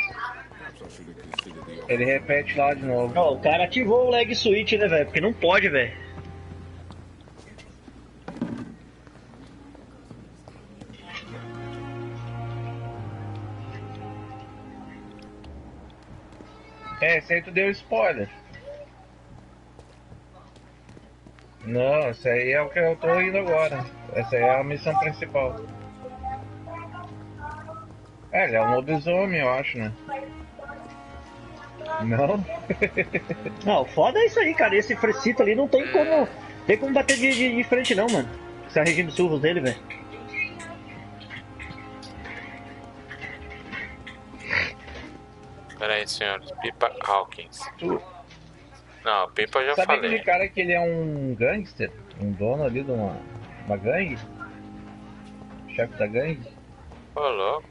Ele repete lá de novo. Ó, o cara ativou o lag switch, né, velho? Porque não pode, velho. Esse aí tu deu spoiler. Não, esse aí é o que eu tô indo agora. Essa aí é a missão principal. Ele é um lobisomem, eu acho, né? Não? Não, foda é isso aí, cara. Esse frecito ali não tem como bater de frente não, mano. Esse é o regime de surros dele, velho. Pera aí, senhores. Pipa Hawkins. Não, Pipa eu já Sabe falei. aquele cara que ele é um gangster? Um dono ali de uma gangue? Chefe da gangue? Ô, louco.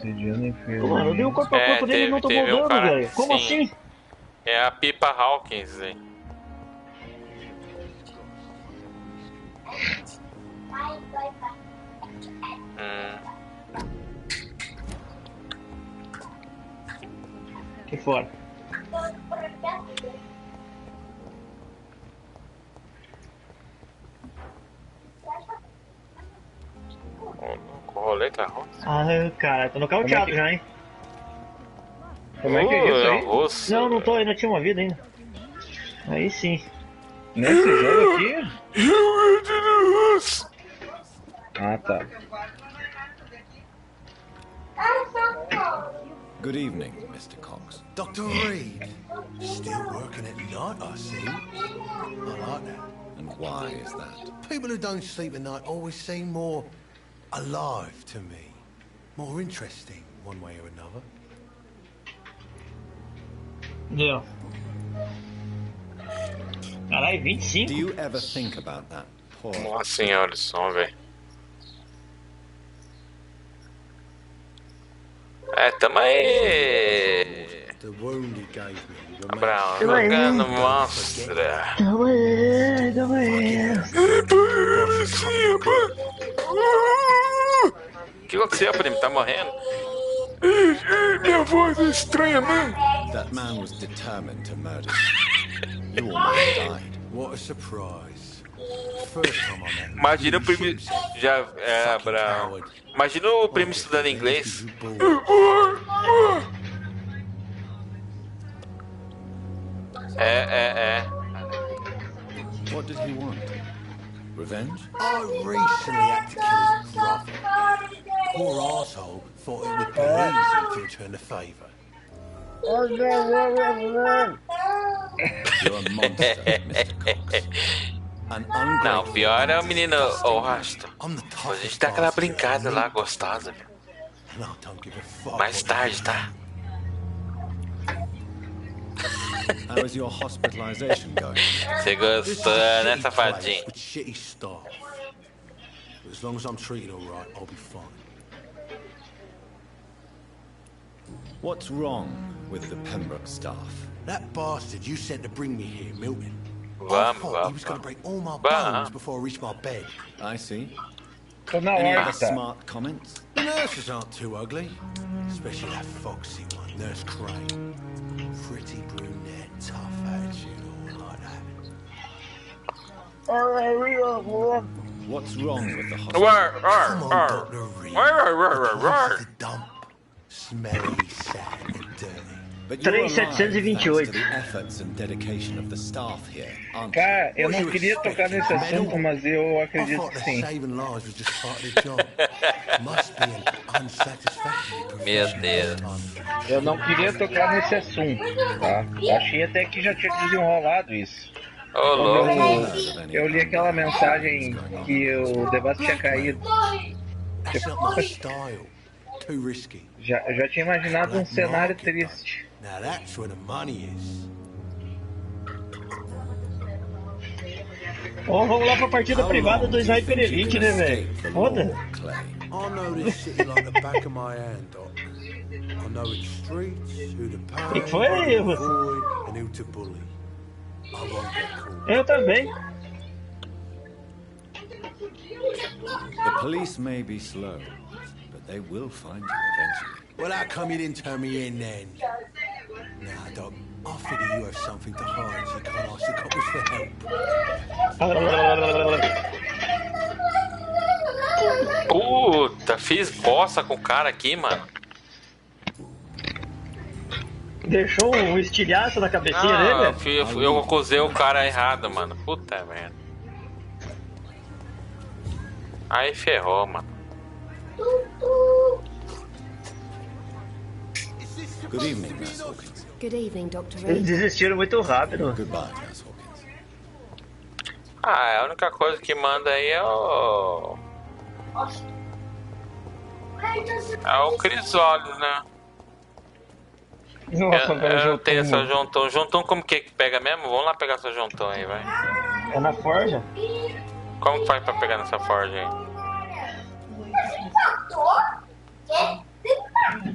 Sediando enfermo. Mano, eu dei o corpo a corpo dele e não tomou dano, velho. Como assim? É a Pipa Hawkins, velho. Que fora. O rolê tá ruim. Ah, cara, tô nocauteado já, hein? Como é que é isso aí? Russo, não tô, ainda tinha uma vida ainda. Aí sim. Nesse jogo aqui? Ah, tá. Good evening, Mr. Cox. Dr. Reed, still working at night, I see. I like that. And why is that? People who don't sleep at night always seem more alive to me. More interesting, one way or another. Deu. Caralho, 25? Do you ever think about that poor... Nossa senhora, o som, velho. Tamo aí. Abraão, jogando monstra. Tamo aí. O que aconteceu, primo? Tá morrendo? Minha voz é estranha, né? That man was determined to murder you. You almost died. What a surprise. First time I met him. Imagina o primo... Abraão. Imagina o primo estudando inglês. What did he want? Revenge? I recently had to kill his brother. Poor arsehole thought it would be easy to return the favour. You're a monster, Mr. Cox. Não, o pior é o menino o rastro. A gente dá aquela brincada lá, gostosa. Mais tarde, tá? How is your hospitalization going? Você gostou, né, safadinho? Shitty staff. But as long as I'm treated all right, I'll be fine. What's wrong with the Pembroke staff? That bastard you sent to bring me here, Milton. I thought he was going to break all my bones before I reached my bed. I see. Tô na Any hora, other tá? smart comments? The nurses aren't too ugly. Especially that foxy one, Nurse Crane. Pretty brunette, tough attitude, all like that. What's wrong with the hospital? Come on, Dr. Reed. The dump. Smelly, sad and dirty. But you're alive thanks to 3728. the efforts and dedication of the staff here, aren't you? Cara, eu não queria tocar nesse assunto, mas eu acredito que sim. Saving lives was just part of the job. Must be an unsatisfactory Meu profession. Deus. Eu não queria tocar nesse assunto, tá? Achei até que já tinha desenrolado isso. Ô, louco. Eu li aquela mensagem que o debate tinha caído. That's not my style. Too risky. Eu já tinha imaginado um cenário triste. Now that's where the money is. Ó, vamos lá pra partida privada do Sniper Elite, né, velho? Foda. I know this city like the back of my hand, Doc. I know its streets, who to pay, E foi aí, who to avoid, and who to bully. I won't get caught. Eu também. The police may be slow, but they will find you eventually. Well, how come you didn't turn me in then? Nah, Doc, I figure you have something to hide, so you can't ask the coppers for help. Puta, fiz bosta com o cara aqui, mano. Deixou um estilhaço na cabecinha dele, velho? Eu acusei o cara errado, mano. Puta merda. Aí ferrou, mano. Good evening, Nurse Hawkins. Good evening, Dr. Eles Reed. desistiram muito rápido. Goodbye, Nurse Hawkins. Ah, a única coisa que manda aí é o... É o Crisólio, né? Nossa, eu tenho essa Jontão. Jontão como que pega mesmo? Vamos lá pegar essa Jontão aí, vai. É na forja? Como que faz pra pegar nessa forja aí?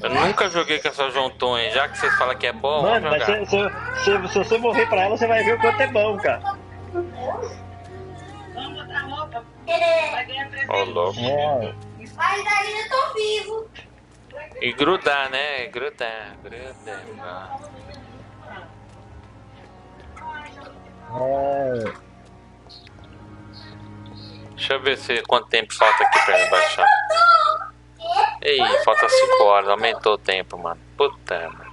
Eu nunca joguei com essa Jontão aí. Já que vocês falam que é bom, mano, vamos jogar. Mas se você morrer pra ela, você vai ver o quanto é bom, cara. Ô, louco. Mas ainda tô vivo. E grudar, né? Grudar. Deixa eu ver quanto tempo falta aqui pra ele baixar. Ei, falta 5 horas. Aumentou o tempo, mano. Puta, mano.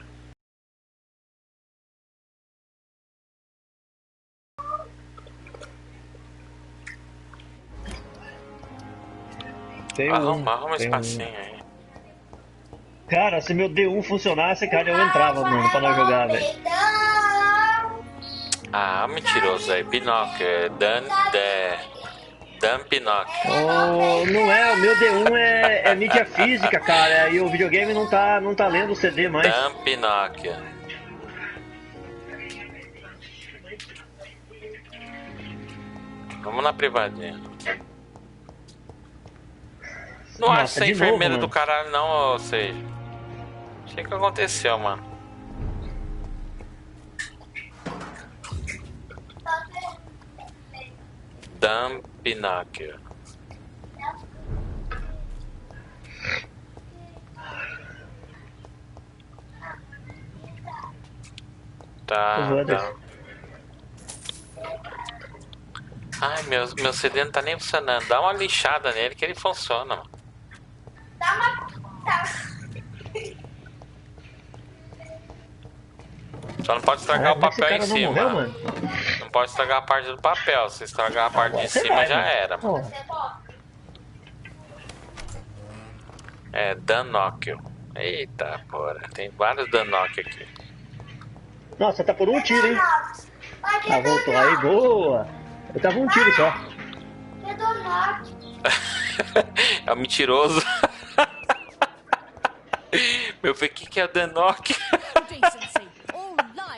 Arruma espacinho aí. Cara, se meu D1 funcionasse, cara, eu entrava, mano, pra não jogar, velho. Ah, mentiroso aí. Pinóquio. É Dan Pinóquio. Oh, não é, o meu D1 é mídia física, cara, e o videogame não tá lendo o CD mais. Dan Pinóquio. Vamos na privadinha. Não acho ser enfermeira do caralho, não, ou seja. O que aconteceu, mano? Dan Pinóquio. Tá. Ai, meu CD não tá nem funcionando. Dá uma lixada nele que ele funciona, mano. Dá uma... Só não pode estragar o papel em cima. Não pode estragar a parte do papel. Se estragar a parte de cima, já era, mano. É, Danóquio. Eita, porra. Tem vários Danóquio aqui. Nossa, tá por um tiro, hein? Ah, voltou aí, boa. Eu tava um tiro só. É o mentiroso. Meu filho, o que é o Denok?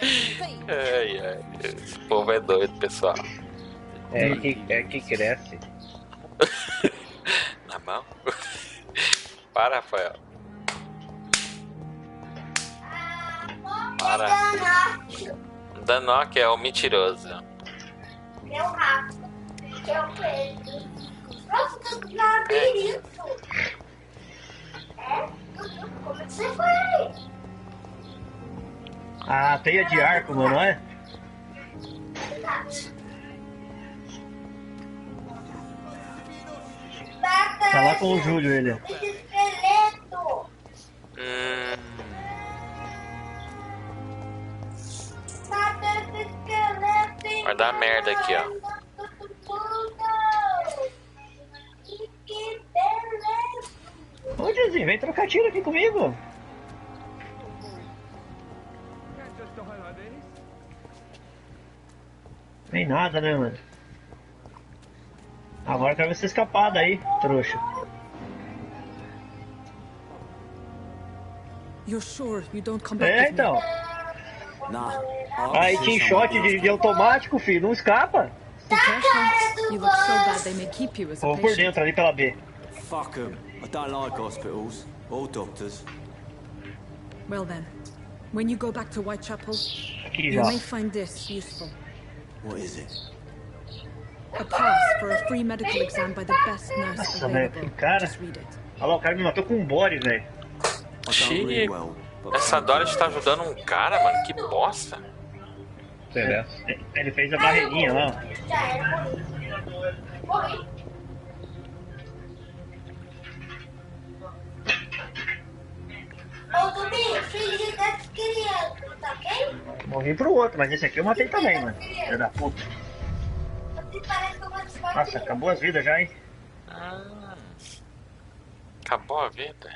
Ai, esse povo é doido, pessoal. É que cresce. Na mão? Para, Rafael. Para. Denok é o mentiroso. É o rato. É o preto. Nossa, tô no labirinto. Como é que você foi? Ah, teia de arco, mano, não é? Tá lá com o Júlio, ele. Esqueleto. Vai dar merda aqui, ó. Ô, Diozinho, vem trocar tiro aqui comigo. Nem nada, né, mano? Agora eu quero ver você escapar daí, trouxa. You're sure you don't come back with me? Então. Aí team shot de automático, filho, não escapa. Be careful. You look so bad they may keep you as a Vou por patient. dentro ali pela B. Fuck 'em. I don't like hospitals or doctors. Well then, when you go back to Whitechapel, Aqui you já. may find this useful. What is it? A pass for a free medical exam by the best nurse Nossa, velho, available. que cara. Just read it. Olha lá, o cara me matou com um body, velho. Xiii, essa Doris tá ajudando um cara, mano. Que bosta. Ele fez a barreirinha lá. Já era. Morri. Ô, Domingo, finge das crianças, tá ok? Morri pro outro, mas esse aqui eu matei também, mano. Filho da puta. Nossa, acabou as vidas já, hein? Acabou a vida.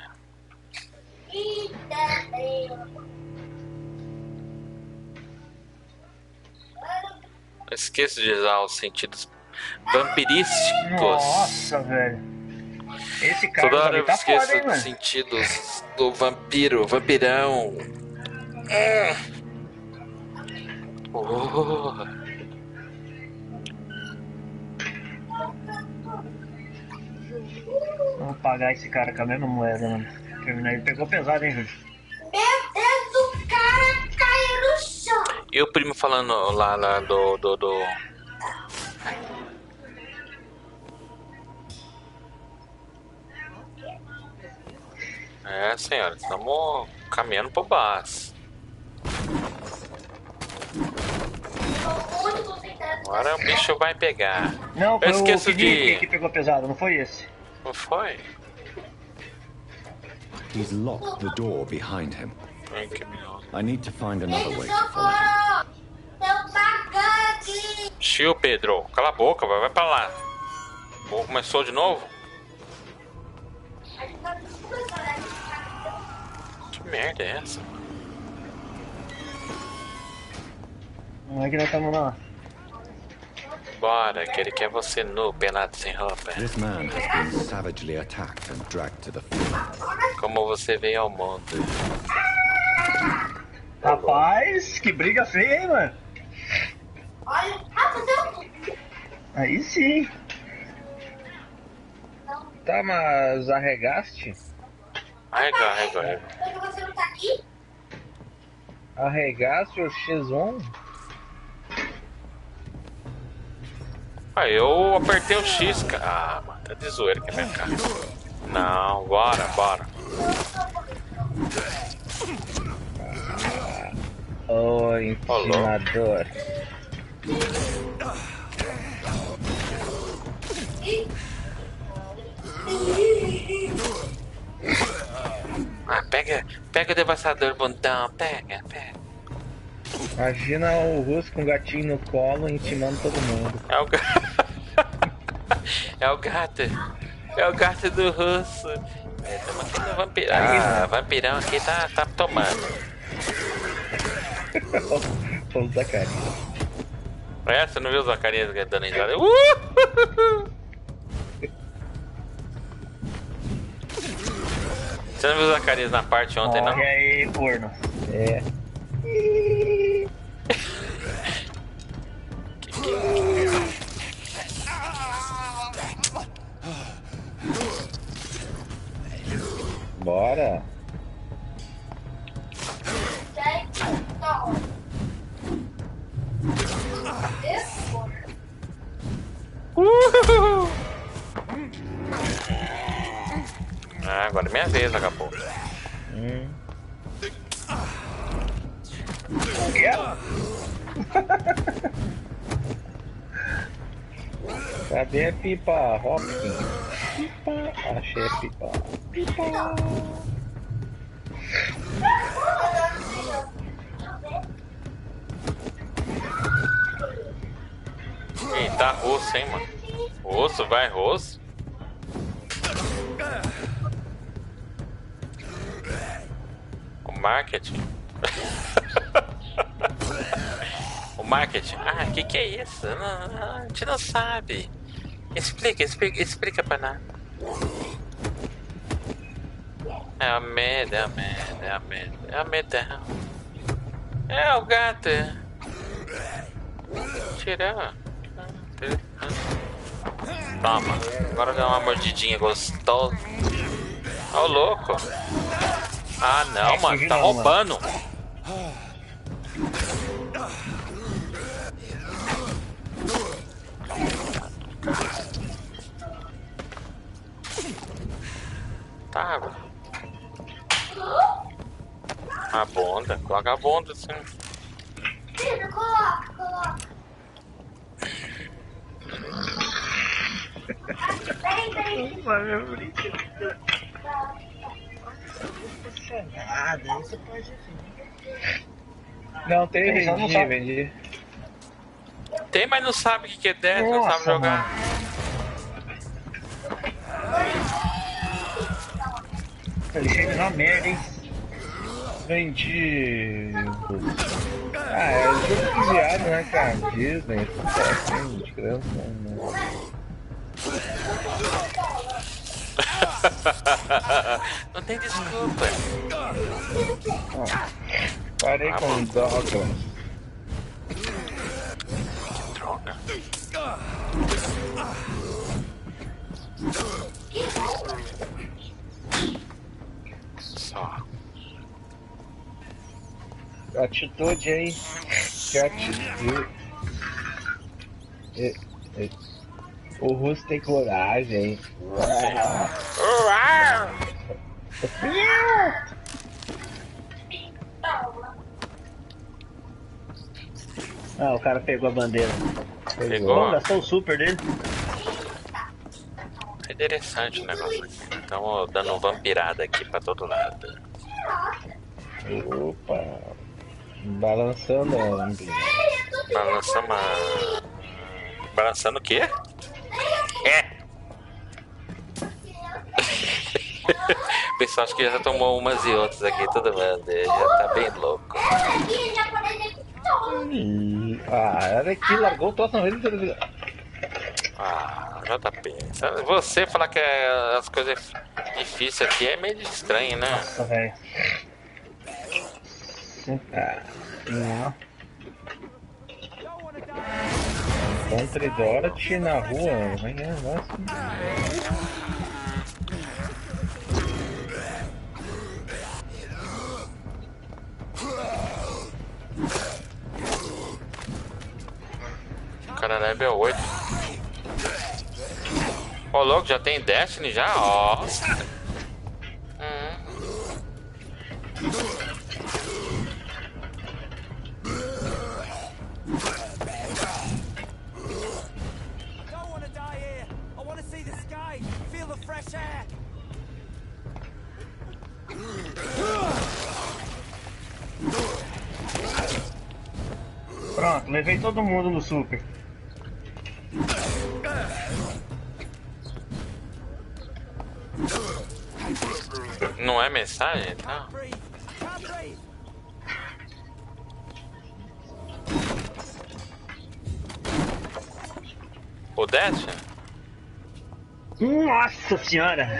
Não esqueça de usar os sentidos vampirísticos. Nossa, velho. Esse cara Toda hora também eu tá esqueço foda, hein, dos mano? sentidos do vampiro, vampirão. Oh. Vamos pagar esse cara com a mesma moeda, mano. Terminar, ele pegou pesado, hein, Júlio? Meu Deus, o cara caiu no chão. E o primo falando lá do... É, senhora, estamos caminhando pro base. Agora o bicho vai pegar. Não, foi eu esqueço o Felipe de... que pegou pesado, não foi esse. Não foi? He's locked the door behind him. Ai, que melhor. I need to find another way Eles to follow him. foram. Estão pagando aqui. Chiu, Pedro. Cala a boca, vai pra lá. Pô, começou de novo? Que merda é essa? Não é que nós estamos lá. Bora, que ele quer você nu, pelado sem roupa. This man has been savagely attacked and dragged to the floor. Como você veio ao mundo. Rapaz, que briga feia, hein, mano? Olha, rapidão. Aí sim. Tá, mas arregaste? Arrega. Porque você não tá aqui? Arregaste o X1? Ah, eu apertei o X, cara. Ah, mano, tá de zoeira aqui minha cara. Não, bora. Ô, ensinador. Ah, pega o devastador, bundão. Pega. Imagina o russo com o gatinho no colo intimando todo mundo. É o gato. É o gato do russo. Estamos aqui no vampirão. Ah, vampirão aqui tá tomando. Vamos da carinha. É, você não viu o Zacarias dando risada? Você não viu o Zacarias na parte ontem, não? E aí, corno? É. Bora. Ah, agora é minha vez, acabou. Cadê a pipa, Hopkins? Pipa, achei a pipa. Pipa. Ih, tá rosto, hein, mano? Rosto, vai, rosto. O marketing. O marketing. Ah, que é isso? Não, a gente não sabe. Explica pra nada. É a merda, é a merda, é a merda, é a merda. É o gato. Tirar. Toma, agora dá uma mordidinha gostosa. Ó, louco. Ah, não, mano, tá roubando. Tá, velho. A bunda, coloca a bunda assim. Coloca. Não, tem, vendi. Tem, mas não sabe o que é dentro, não sabe jogar. Ele chega na merda, hein? Vendi. Ah, é jogo de viado, né, cara? Disney, assim, de criança, né? Não tem desculpa. Parei com droga. Que droga. Só. Atitude aí. Que atitude. O Russo tem coragem, hein? Ah, o cara pegou a bandeira. Pegou? Gastou o super dele. É interessante o negócio aqui. Estamos dando vampirada aqui pra todo lado. Opa! Balançando a vampira. Balançando a... Balançando o quê? É! O pessoal acho que já tomou umas e outras aqui, todo mundo. Já tá bem louco. Olha aqui, largou o troço na vez da televisão. Ah, JP. Você falar que as coisas difíceis aqui é meio estranho, né? Nossa, velho. Não. Encontre Dorothy na rua, como é que é? Nossa. O cara é level 8. Ô, louco, já tem Destiny já? Nossa. Pronto, levei todo mundo no super. Não é mensagem, tá? O Dash? Nossa senhora!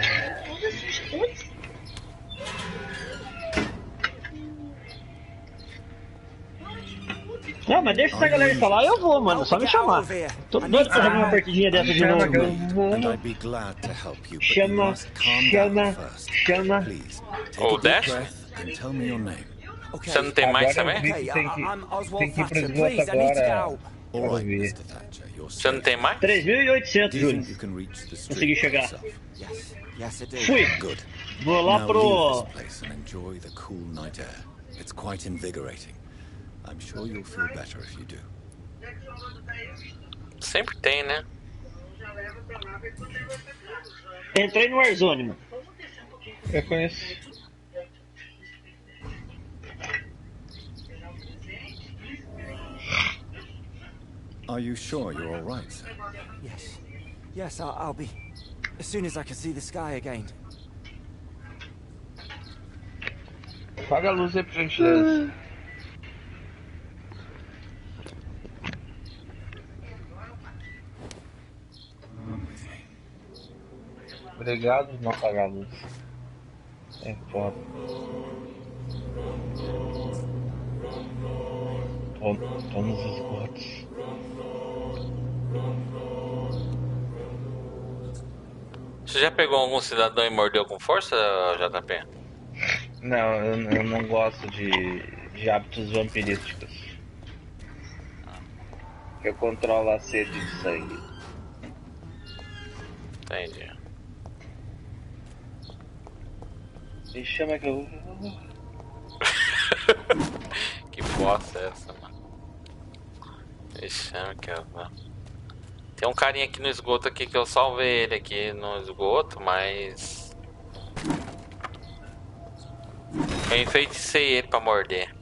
Não, mas deixa essa galera falar e eu vou, mano. Só me chamar. Tô doido pra jogar uma partidinha dessa de novo. Chama. O Dash? Você não tem mais também? Tem que ir pro esgoto agora. Você não tem mais? 3.800, Júlio. Consegui chegar. Fui. Vou lá pro... I'm sure you'll feel better if you do. Sempre tem, né? Entrei no Warzone, mano. Eu conheço. Are you sure you're all right, sir? Yes. Yes, I'll be. As soon as I can see the sky again. Apaga a luz aí, por gentileza. Obrigado por não apagar a luz. É foda. Tô nos esgotos. Você já pegou algum cidadão e mordeu com força, JP? Não, eu não gosto de hábitos vampirísticos. Eu controlo a sede de sangue. Entendi. Me chama que eu... Que bosta é essa, mano? Me chama que eu vou. Tem um carinha aqui no esgoto aqui que eu salvei ele aqui no esgoto, mas... eu enfeiticei ele pra morder.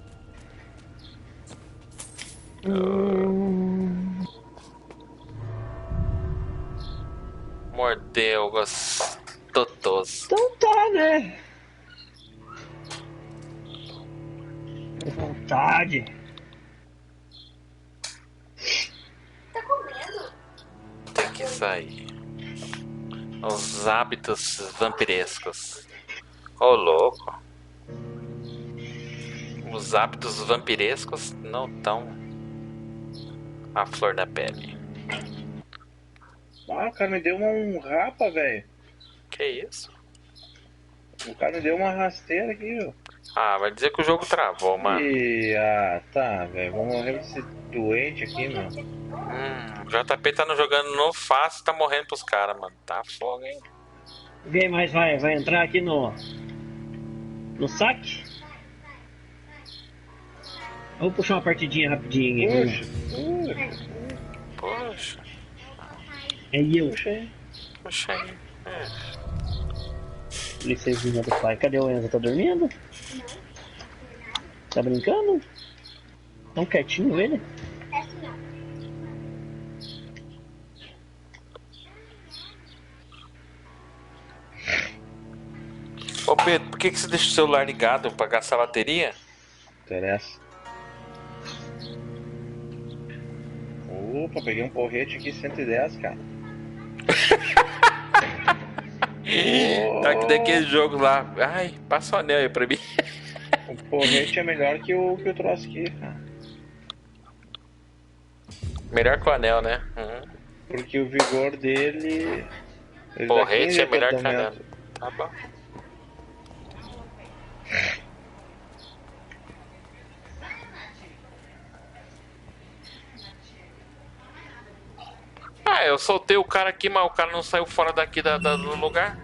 Mordeu, gostoso. Então tá, né? Vontade. Tá comendo? Tem que sair. Os hábitos vampirescos. Ô, louco. Os hábitos vampirescos não estão à flor da pele. Ah, o cara me deu um rapa, velho. Que isso? O cara me deu uma rasteira aqui, ó. Ah, vai dizer que o jogo travou, mano. Tá, velho. Vou morrer desse doente aqui, mano. JP tá jogando no fácil, tá morrendo pros caras, mano. Tá fogo, hein? Ninguém mais vai entrar aqui no saque? Vamos puxar uma partidinha rapidinho aqui. Poxa. É eu. Puxa aí. Licencinha do pai. Cadê o Enzo? Tá dormindo? Tá brincando? Tão quietinho ele? Ô Pedro, por que você deixa o celular ligado pra gastar bateria? Interessa. Opa, peguei um porrete aqui 110, cara. Tá que daquele jogo lá. Ai, passa o anel aí pra mim. O porrete é melhor que o troço aqui, cara. Melhor que o anel, né? Porque o vigor dele... Porrete é melhor que o anel. Tá bom. Ah, eu soltei o cara aqui, mas o cara não saiu fora daqui do lugar.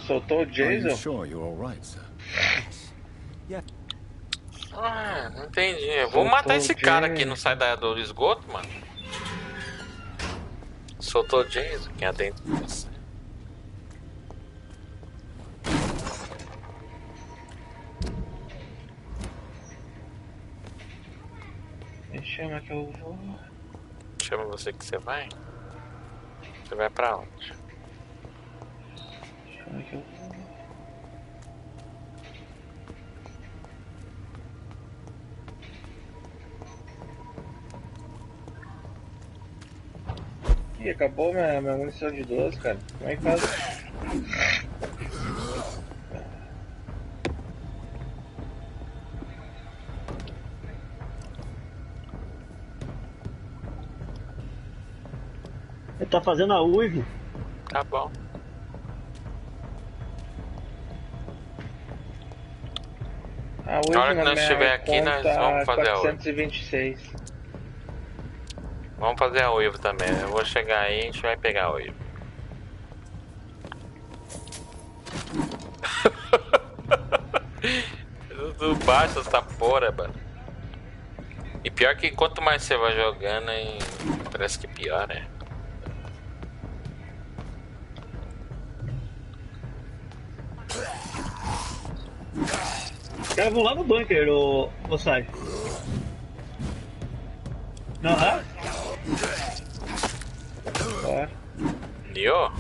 Soltou o Jason? Ah, não entendi. Eu vou matar esse cara aqui, não sai do esgoto, mano. Soltou o Jason, quem é dentro de você. Me chama que eu vou. Chama você que você vai? Você vai pra onde? Chama que eu vou. Ih, acabou minha munição de 12, cara. Como é que faz? Ele tá fazendo a uivo. Tá bom. A Na hora que nós estiver aqui, nós vamos fazer a uivo. 426. Vamos fazer a uivo também. Eu vou chegar aí e a gente vai pegar a uivo. Tudo baixo essa porra, mano. E pior que quanto mais você vai jogando, parece que pior, né? Os caras vão lá no bunker, ô Sai. Não é? Nio?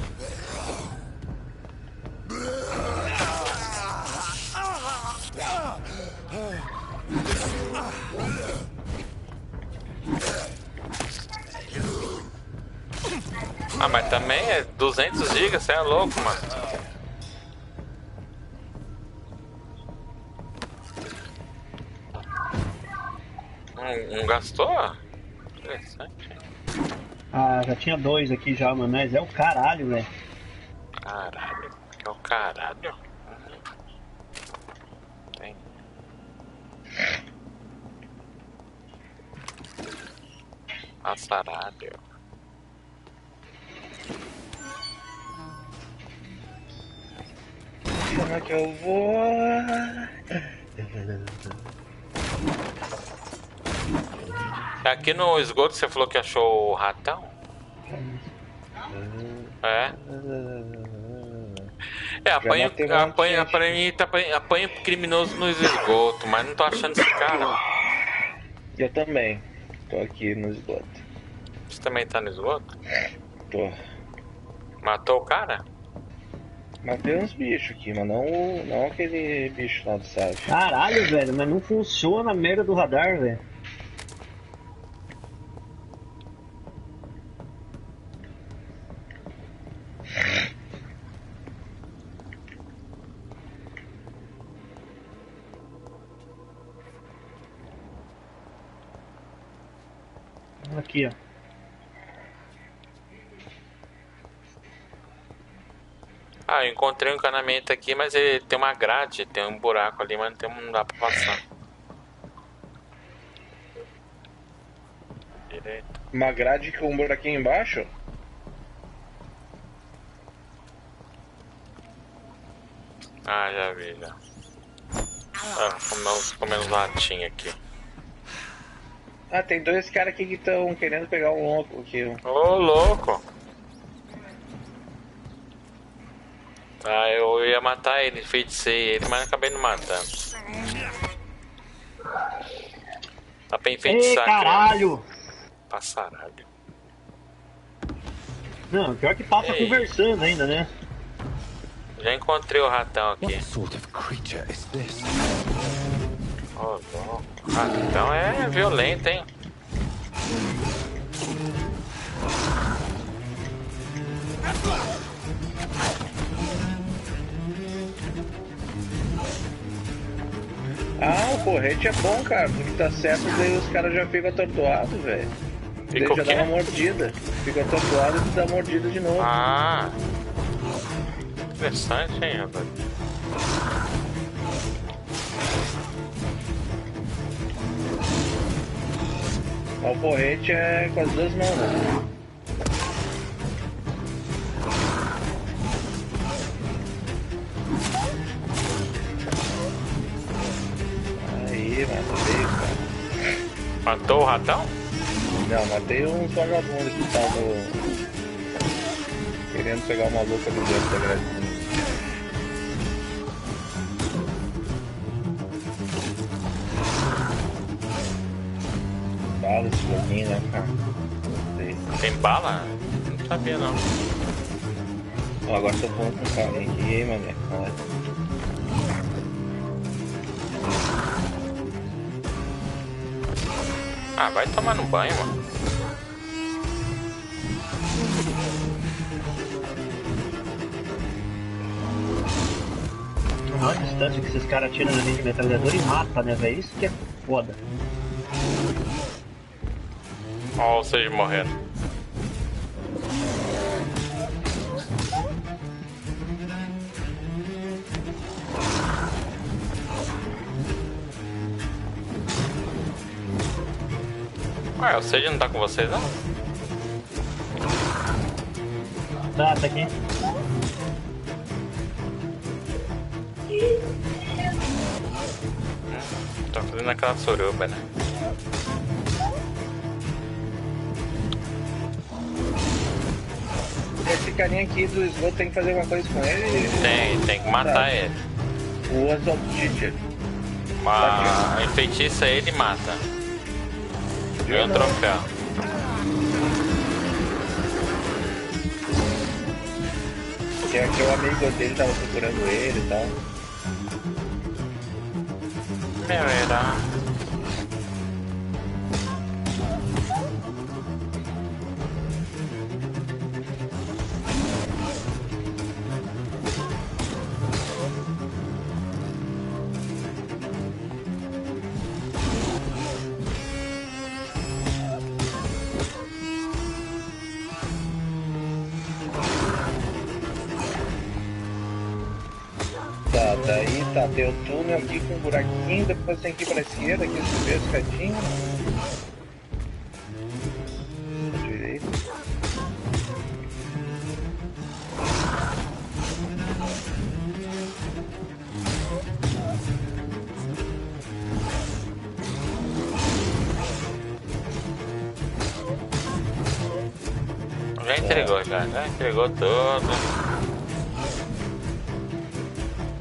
Ah, mas também é 200 GB, você é louco, mano. Não gastou? Interessante. Ah, já tinha 2 aqui já, mano. Mas é o caralho, velho. Caralho. É o caralho. Tem. Passaralho. Como é que eu vou? Aqui no esgoto você falou que achou o ratão? É? É, apanha criminoso no esgoto, mas não tô achando esse cara. Eu também. Tô aqui no esgoto. Você também tá no esgoto? Tô. Matou o cara? Matei uns bichos aqui, mas não aquele bicho lá do site. Caralho, velho, mas não funciona a merda do radar, velho. Aqui, ó. Ah, eu encontrei um encanamento aqui, mas ele tem uma grade, tem um buraco ali, mas não dá pra passar. Direito. Uma grade com um buraquinho embaixo? Ah, já vi, já. Ah, comendo uns latinhos aqui. Ah, tem 2 caras aqui que estão querendo pegar um louco aqui. Ô, louco! Ah, eu ia matar ele, enfeticei ele, mas acabei não matando. Dá pra enfeitiçar. Ei, caralho! Passaralho. Não, pior que passa conversando ainda, né? Já encontrei o ratão aqui. Oh, louco. Ratão é violento, hein? Ah, o porrete é bom, cara, porque tá certo, daí os caras já ficam atordoados, velho. Daí já dá uma mordida. Fica atordoado e dá mordida de novo. Ah, interessante, hein, rapaz. O porrete é com as 2 mãos, né? Aí, matei, cara. Matou o ratão? Não, matei uns vagabundos que estavam querendo pegar uma louca ali dentro da grade. Bala esse joguinho, né, cara? Tem bala? Não sabia, não. Ó, agora tô pondo com o cara aqui, mané. Ah, vai tomar no banho, mano. menor distância que esses caras tiram ali de metralhador e mata, né, velho? Isso que é foda. Ó, o Sage morrendo. Ué, o Sage não tá com vocês, não? Tá aqui. Tá fazendo aquela suruba, né? Esse carinha aqui do esgoto tem que fazer alguma coisa com ele? Tem que matar ele. O Assault Teacher. Enfeitiça ele e mata. Ganha um troféu. Que é que o amigo dele tava procurando ele e tal. Era. Tá, daí tá, tem o túnel aqui com um buraquinho, depois tem que ir pra esquerda, aqui subir a escadinha. Pra direita. Já entregou tudo.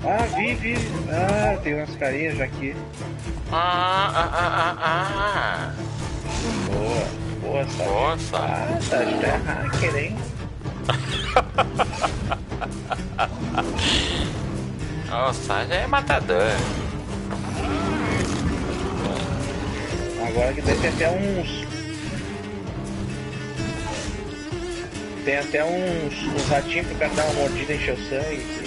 Ah, vi. Ah, tem umas carinhas já aqui. Boa, Sage. Boa, Sage. Ah, Sage, tá hacker, hein? O Sage é matador. Agora que daí tem até uns... Tem até uns ratinhos pro cara dar uma mordida e encher o sangue.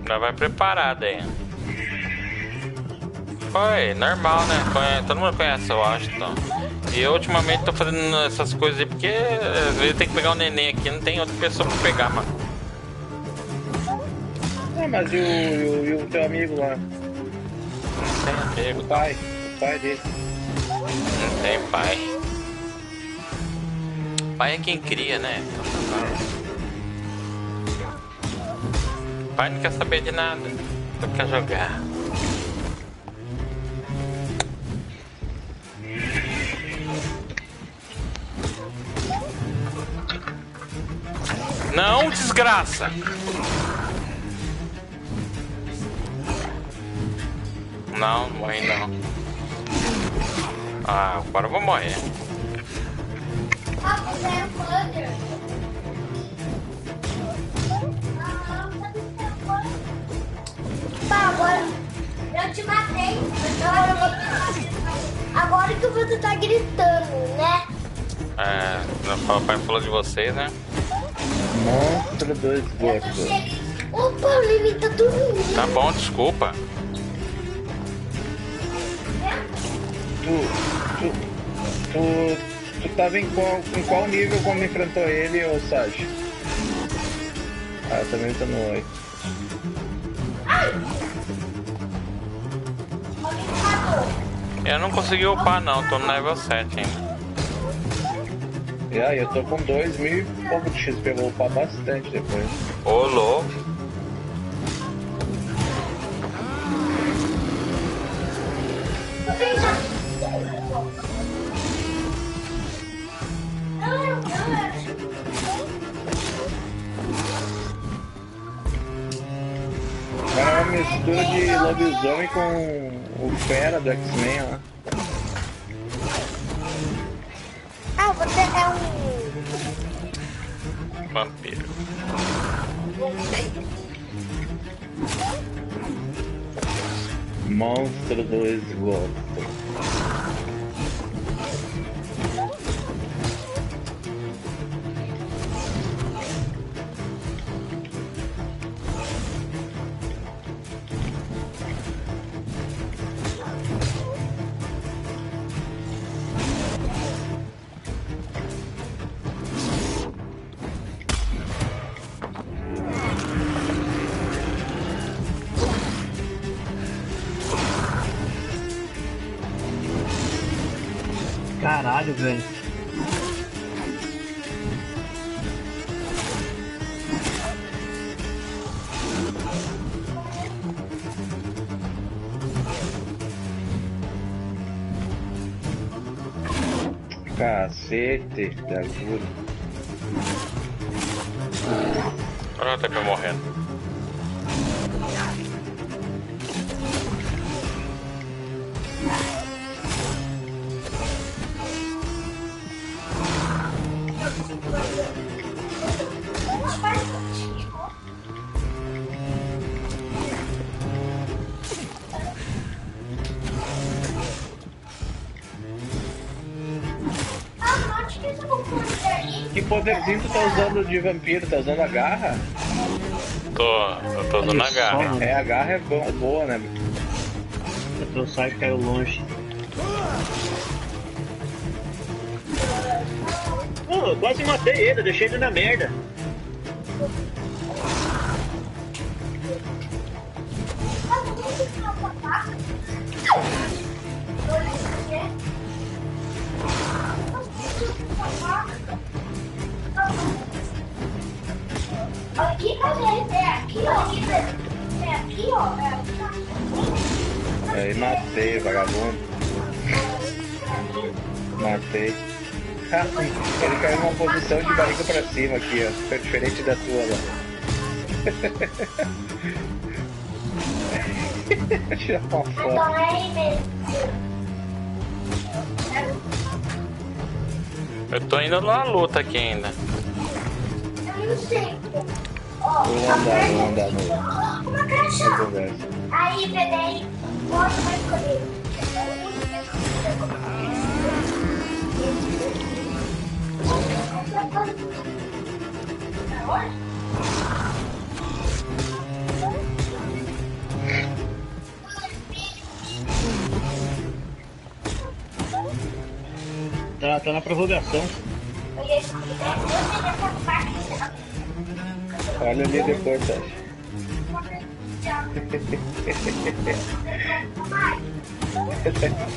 Já vai preparado aí. Foi, normal, né? Todo mundo conhece o Washington. E eu ultimamente tô fazendo essas coisas aí porque às vezes tem que pegar um neném aqui, não tem outra pessoa pra pegar, mano. Mas e o teu amigo lá? Não tem amigo. O pai dele. Não tem pai. Pai é quem cria, né? Pai não quer saber de nada, só quer jogar. Não, desgraça! Não morri não. Ah, agora eu vou morrer. Agora eu te matei. Agora que você tá gritando, né? O papai falou de vocês, né? Monstro do esgoto. Opa, o Lili tá dormindo. Tá bom, desculpa. Tu tava em qual nível quando enfrentou ele, ô Sage? Ah, eu também tô no 8. Eu não consegui upar não, tô no level 7 ainda. Eu tô com 2.000 e pouco de XP, vou upar bastante depois. Ô, louco. É uma mistura de lobisomem com o fera do X-Men lá. Ah, você é um... Vampiro. Monstro do esgoto. Caralho, velho. Cacete da agulha. Olha até pra morrendo. Que poderzinho tu tá usando de vampiro? Tá usando a garra? Eu tô usando a garra. É, a garra é boa, né? O teu site caiu longe. Eu quase matei ele, eu deixei ele na merda. Aqui, cadê? É aqui, ó. É aqui, ó. Aí matei, vagabundo. Matei. Ele caiu numa posição de barriga pra cima aqui, ó. Super diferente da tua lá. Tirar uma foto. Eu tô indo na luta aqui ainda. Eu não sei. Vou andar no conversa. Aí, peraí. Posso mais escolher. Tá na prorrogação. Olha ali depois, Sasha.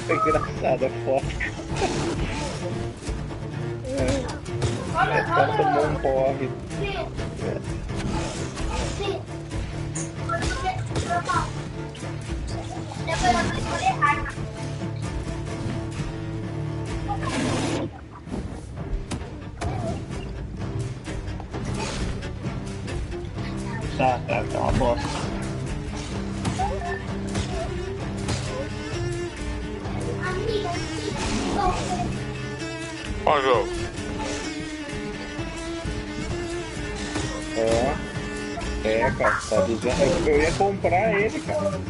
Foi engraçada a foto. Tá tomando um porre. Tá uma bosta. Qual jogo? Cara, tá dizendo. Eu ia comprar ele, cara.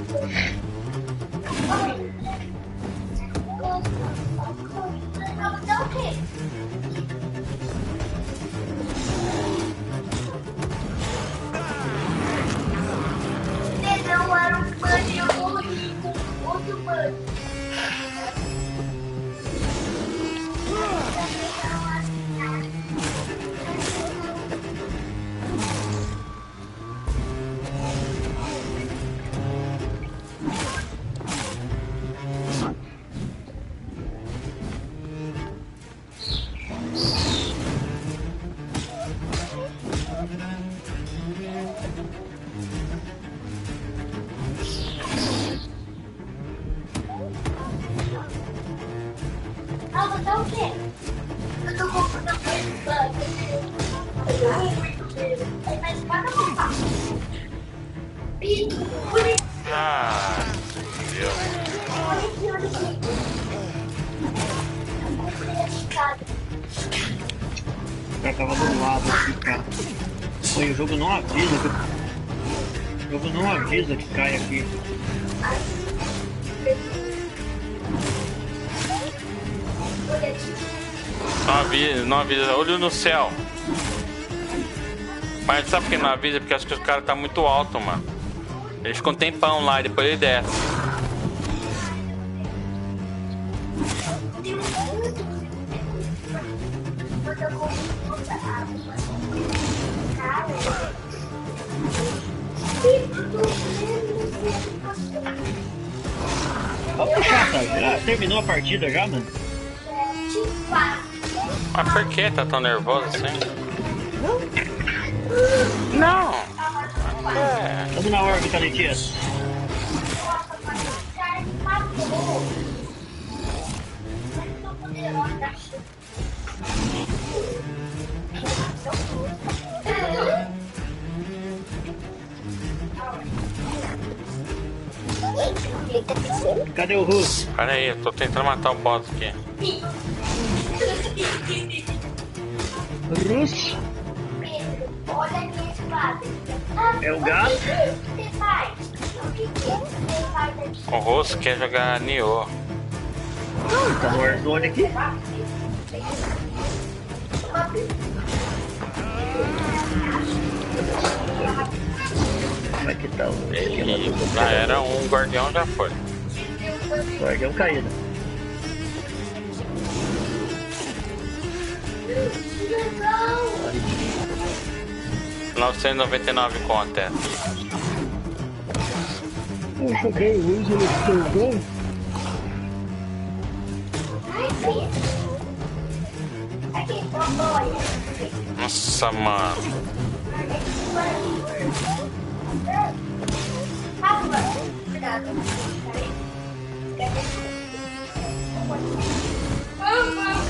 Não era um bunny, eu morri com outro bunny. Tava do lado aqui, cara. Pô, o jogo não avisa que cai aqui. Não avisa, olho no céu. Mas sabe por que não avisa? Porque acho que o cara tá muito alto, mano. Ele fica um tempão lá e depois ele desce. Vamos puxar, tá? Já terminou a partida já, mano? Mas por que tá tão nervoso assim? Não! Vamos na órbita, Letias. Cadê o Russo? Pera aí, eu tô tentando matar o boss aqui. Russo? É o gato? O Russo quer jogar Nioh. Tá no Warzone aqui? Como é que tá o... Já era um guardião, já foi. Guardião caído. R$999 conto, é. Eu joguei o uso no seu. Nossa, mano.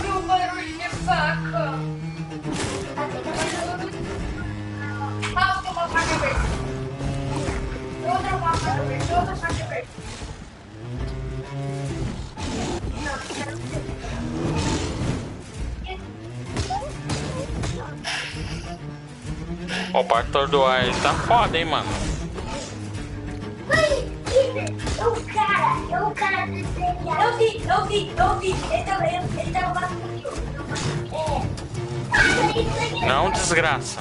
O barulho de faca. Uma faca verde. Outra faca verde. Outra faca verde. O Bartor do Ar tá foda, hein, mano. É o cara desenhado. Eu vi. Ele tava batendo comigo. Não, desgraça.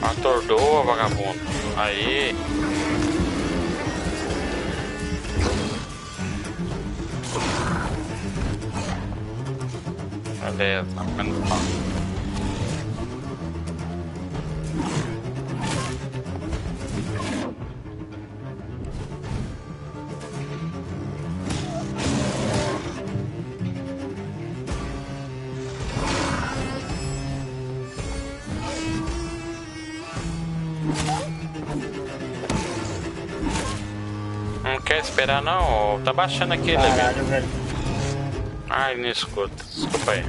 Atordoa, vagabundo. Aí. Beleza, menos mal. Não quer esperar não? Tá baixando aqui, Caralho, velho. Ai, não escuta. Desculpa aí.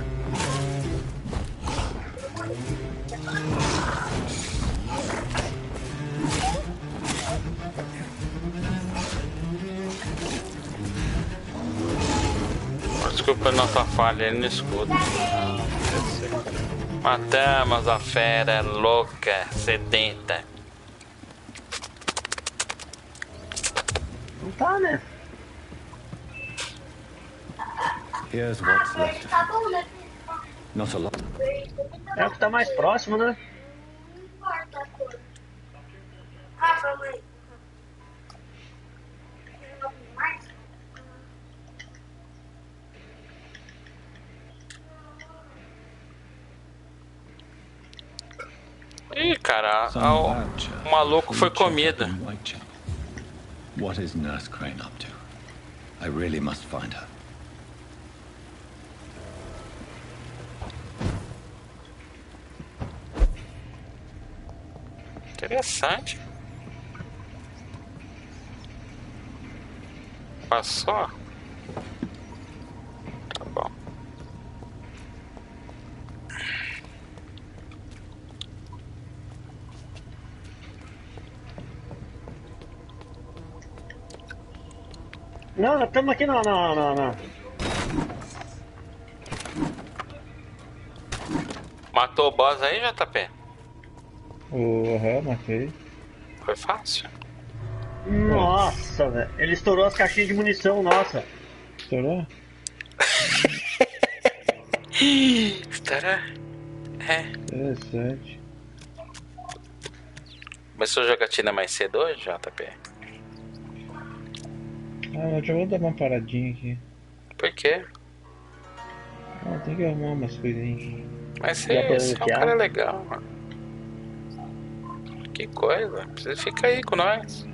Desculpa nossa falha, ele não escuta. Matamos a fera louca, sedenta. Não tá, né? Here's what's left. Not a lot. É o que tá mais próximo, né? Ih, cara, o maluco foi comido. What is Nurse Crane up to? I really must find her. Interessante. Passou? Tá bom. Não, nós estamos aqui não. Matou o boss aí, JP? Matei. Foi fácil. Nossa, velho. Ele estourou as caixinhas de munição, nossa. Estourou? Estourou? É. Interessante. Começou a jogatina mais cedo hoje, JP? Já vou dar uma paradinha aqui. Por quê? Tem que arrumar umas coisinhas aqui. Mas você é um cara legal, mano. Que coisa. Você fica aí com nós.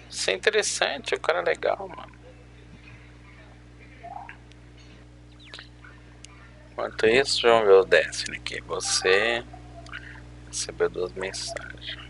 Isso é interessante, é um cara legal, mano. Enquanto isso, vamos ver o Destiny aqui. Você recebeu 2 mensagens.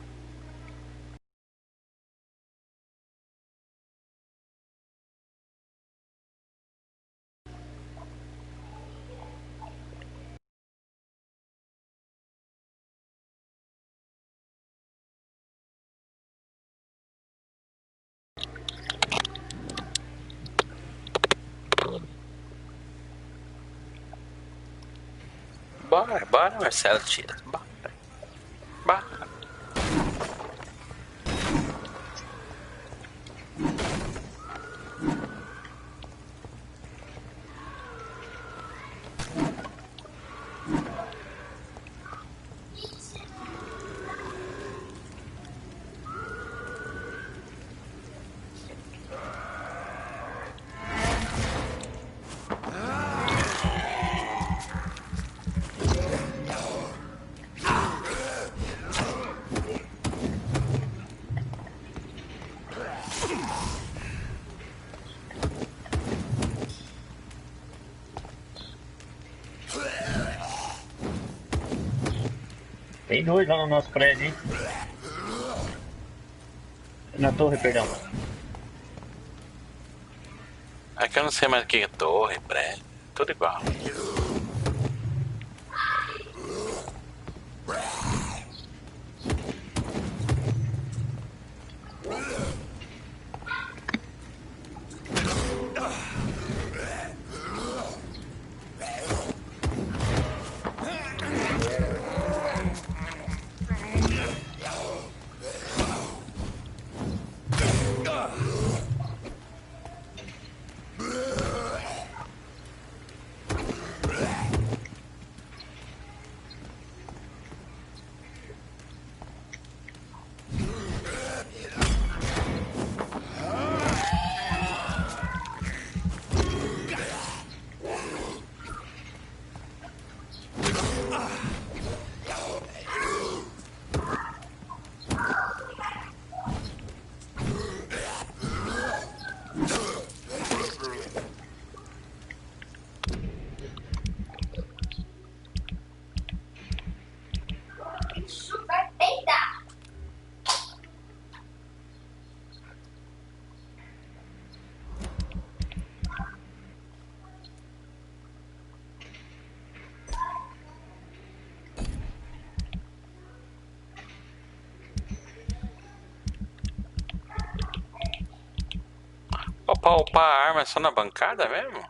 Bora, Marcelo, tira. Bora. Tem 2 lá no nosso prédio, hein? Na torre, perdão. É que eu não sei mais o que é torre, prédio. Tudo igual. Upar a arma só na bancada mesmo?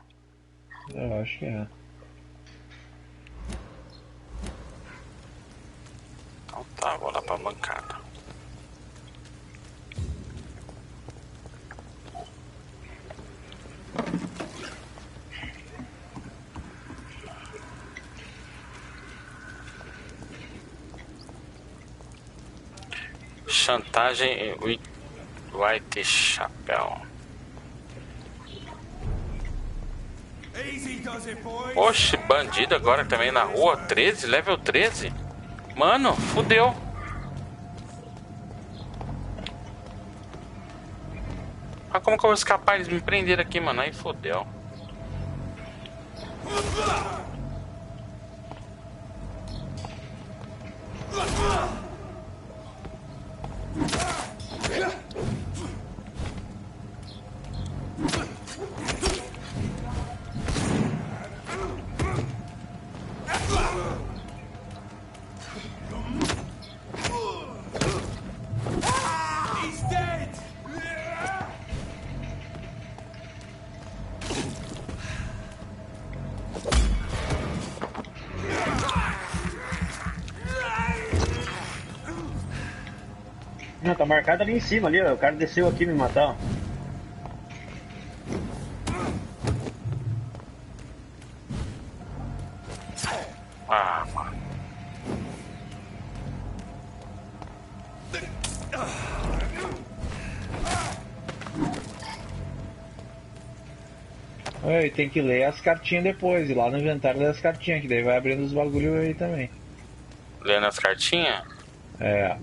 Eu acho que é. Então tá, vou lá pra bancada. Chantagem White Chapéu. Oxe, bandido agora também na rua. 13, level 13. Mano, fudeu. Ah, como que eu vou escapar? Eles me prenderam aqui, mano. Aí fudeu. Não, tá marcado ali em cima, ali, ó. O cara desceu aqui me matar, ó. Ah, mano. E tem que ler as cartinhas depois, e lá no inventário das cartinhas, que daí vai abrindo os bagulho aí também. Lendo as cartinhas? É.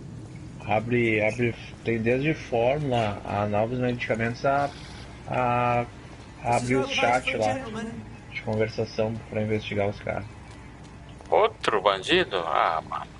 Abre. Tem desde fórmula a novos medicamentos a abrir o chat lá de conversação pra investigar os caras. Outro bandido? Ah, mano.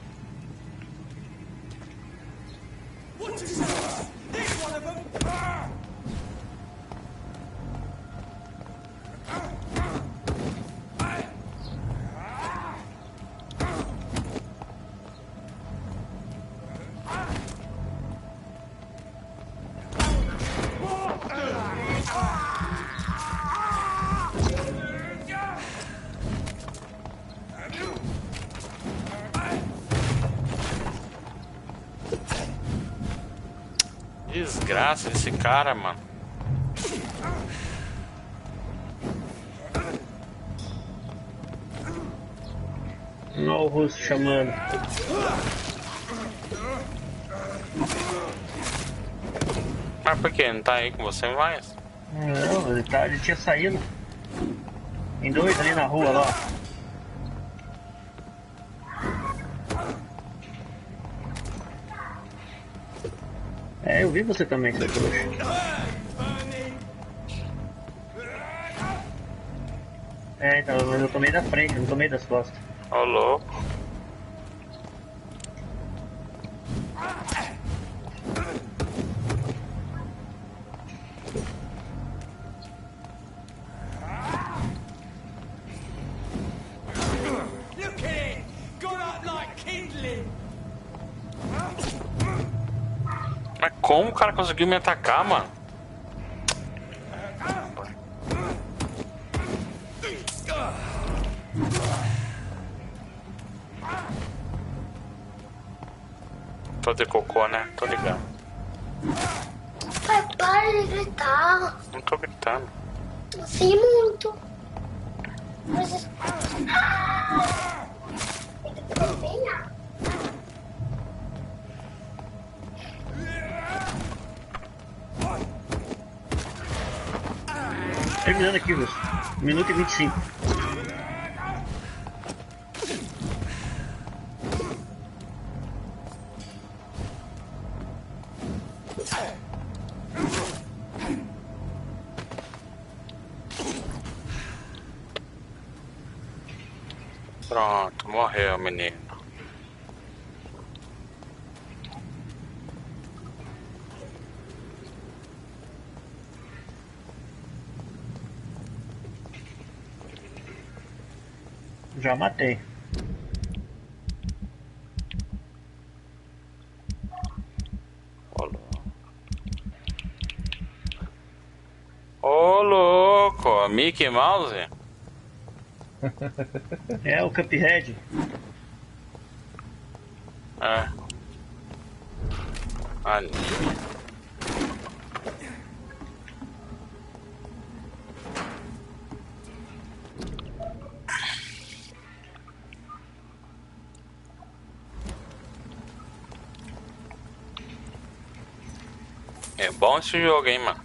Desgraça desse cara, mano. Olha o russo chamando. Mas por que? Não tá aí com você mais? Não, ele tinha saído. Tem dois ali na rua lá. É, eu vi você também, seu trouxa. É, então, mas eu tomei da frente, eu não tomei das costas. Ô, louco. Mas como o cara conseguiu me atacar, mano? Fazer cocô, né? Tô ligado. Pai, para de gritar. Não tô gritando. Sim, muito. Mas... Terminando aqui, Russo. 1 minuto e 25. Pronto, morreu, menino. Já matei. Ô, louco, Mickey Mouse? É o Cuphead. É. Ali. É bom esse jogo, hein, mano.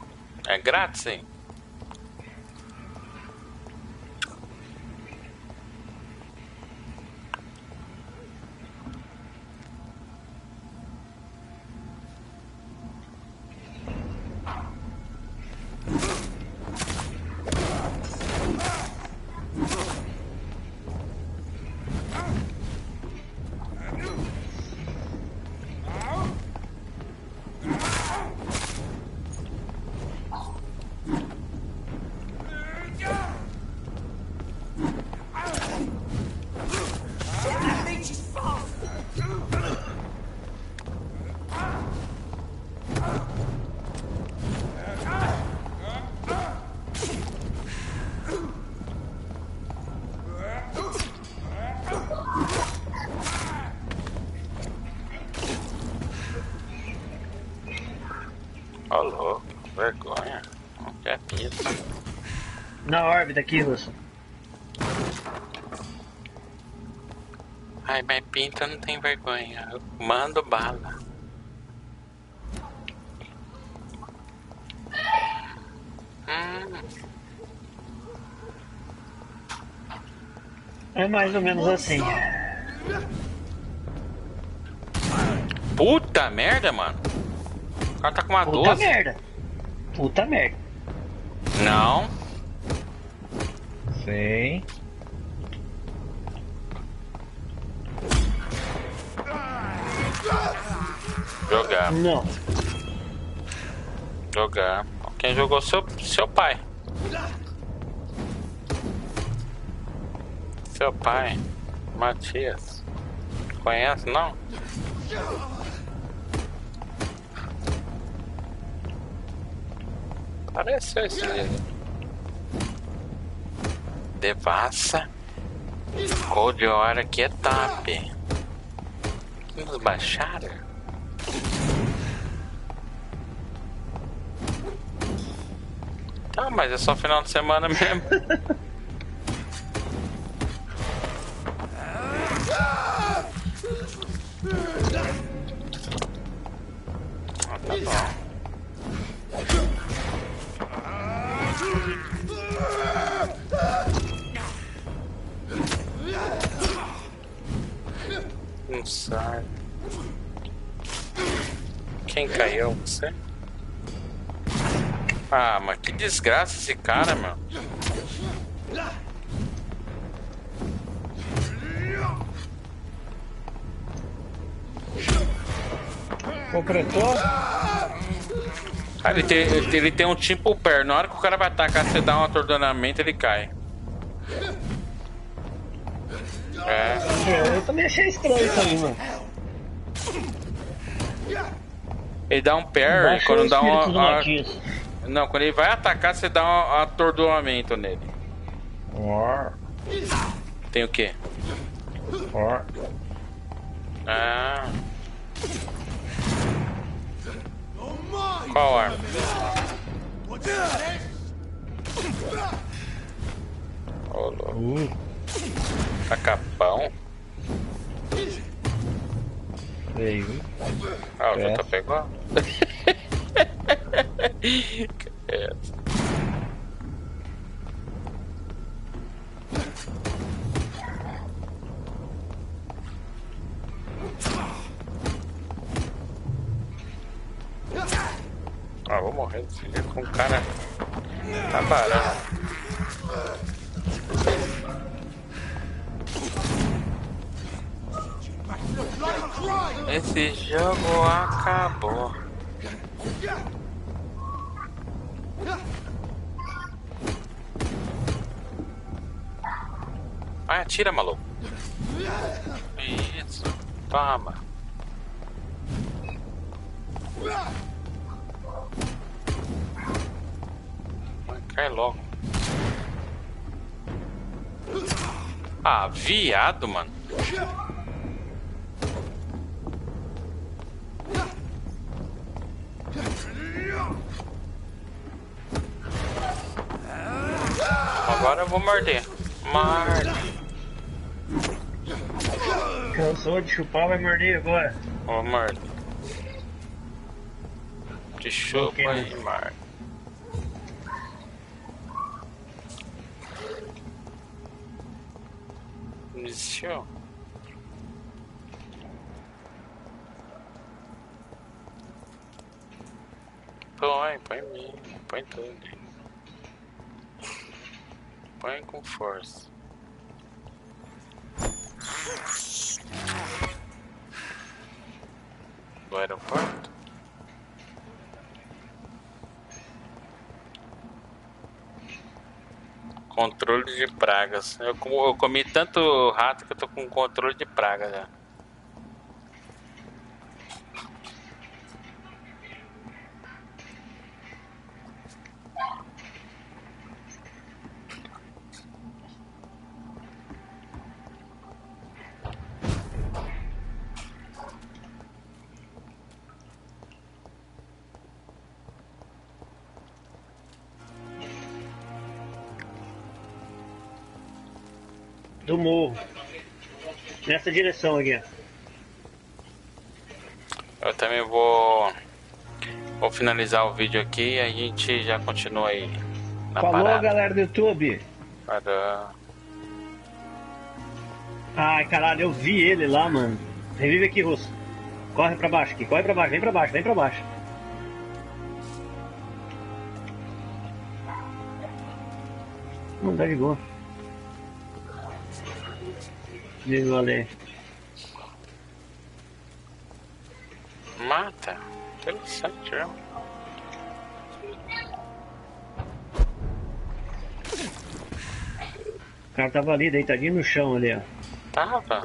É grátis, hein. Ó, louco, vergonha. Não quer isso. Na órbita aqui, Russo. Ai, mas pinta não tem vergonha. Eu mando bala. É mais ou menos assim. Puta merda, mano. O cara tá com uma 12. Puta merda. Puta merda. Não. Sim. Jogar. Não. Jogar. Quem jogou seu pai. Seu pai. Matias. Conhece, não? Apareceu esse dia. Devassa. Cor de hora que é top. Nos baixaram? Tá, mas é só final de semana mesmo. Tá bom. Não sai. Quem caiu? Você? Ah, mas que desgraça esse cara, meu. Completou? Cara, ele tem um tipo pé. Na hora que o cara vai atacar, você dá um atordoamento, ele cai. Eu também achei estranho isso aí, mano. Ele dá um parry quando dá não, quando ele vai atacar, você dá um atordoamento nele. Tem o quê? Ah. Qual arma? Ô, louco. Tá capão? Ah, o JP pegou? Ah, vou morrer desse jeito com o cara. Tá barato. Esse jogo acabou. Vai, atira, maluco. Isso. Toma. Vai, cai logo. Ah, viado, mano. Agora eu vou morder. Morde. Cansou de chupar, vai morder agora. Vou morder. Te chupa e morde. Iniciou. Põe em mim, põe tudo. Põe com força. Do aeroporto? Controle de pragas. Eu comi tanto rato que eu tô com controle de praga já. Do morro. Nessa direção aqui. Eu também vou finalizar o vídeo aqui e a gente já continua aí na Falou, parada. galera do YouTube. Parou. Ai, caralho, eu vi ele lá, mano. Revive aqui, Russo. Corre pra baixo aqui, corre pra baixo, vem pra baixo, vem pra baixo. Não dá de boa. Desligou ali. Mata. Interessante, viu? O cara tava ali, deitadinho no chão ali, ó. Tava.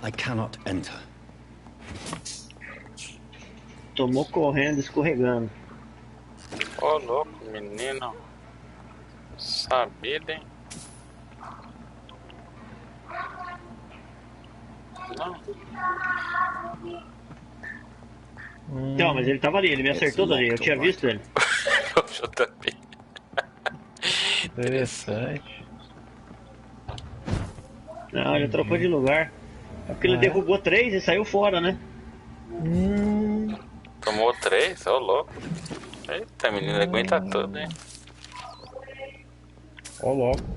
I cannot enter. Tomou correndo, escorregando. Ô, louco, menino. Sabido, hein? Não. Não, mas ele tava ali, ele me acertou dali, eu tinha visto ele. Eu também. Interessante. Não, ele trocou de lugar. É porque ele derrubou 3 e saiu fora, né? Tomou 3? Ô, louco. Eita, menina, aguenta tudo, hein? Ô, louco.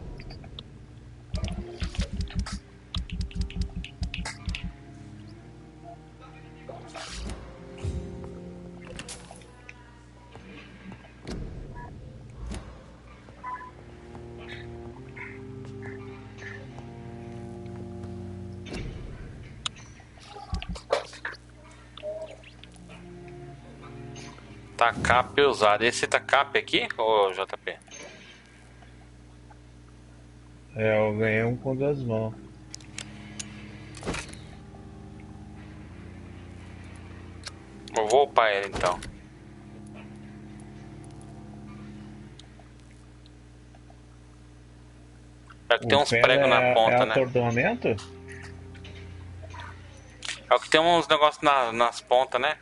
Tacape usado. Esse tacape aqui, ô JP? Eu ganhei um com 2 mãos. Eu vou upar ele então. É o que tem uns pregos na ponta, né? Atordoamento? É o que tem uns negócios nas pontas, né?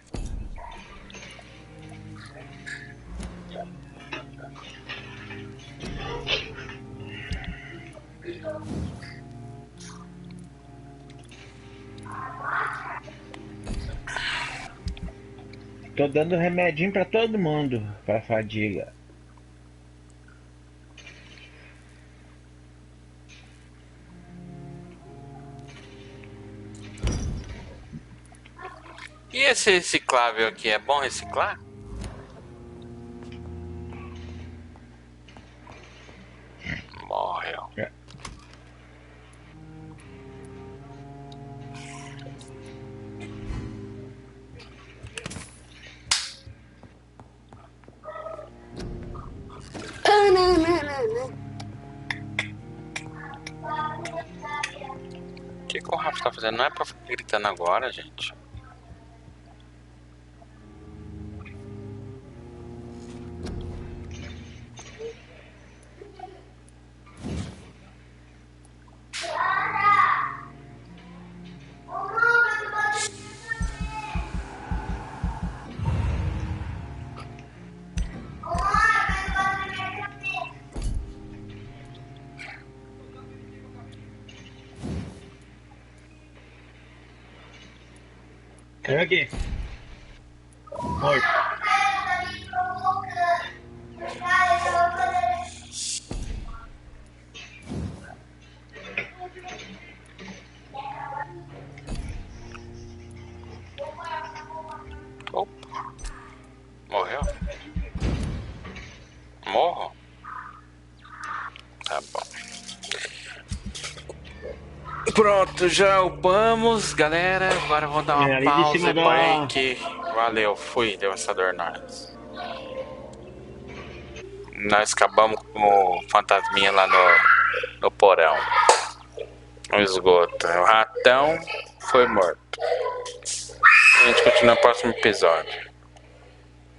Tô dando remedinho pra todo mundo, pra fadiga. E esse reciclável aqui, é bom reciclar? Morreu. O que o Rafa tá fazendo? Não é pra ficar gritando agora, gente. Caiu aqui. Morto. Opa. Morreu? Morro? Tá bom. Pronto, já upamos, galera. Agora vamos dar uma pausa e break. Valeu, fui, Devastador Nois. Nós acabamos com o fantasminha lá no porão. No esgoto. O ratão foi morto. A gente continua no próximo episódio.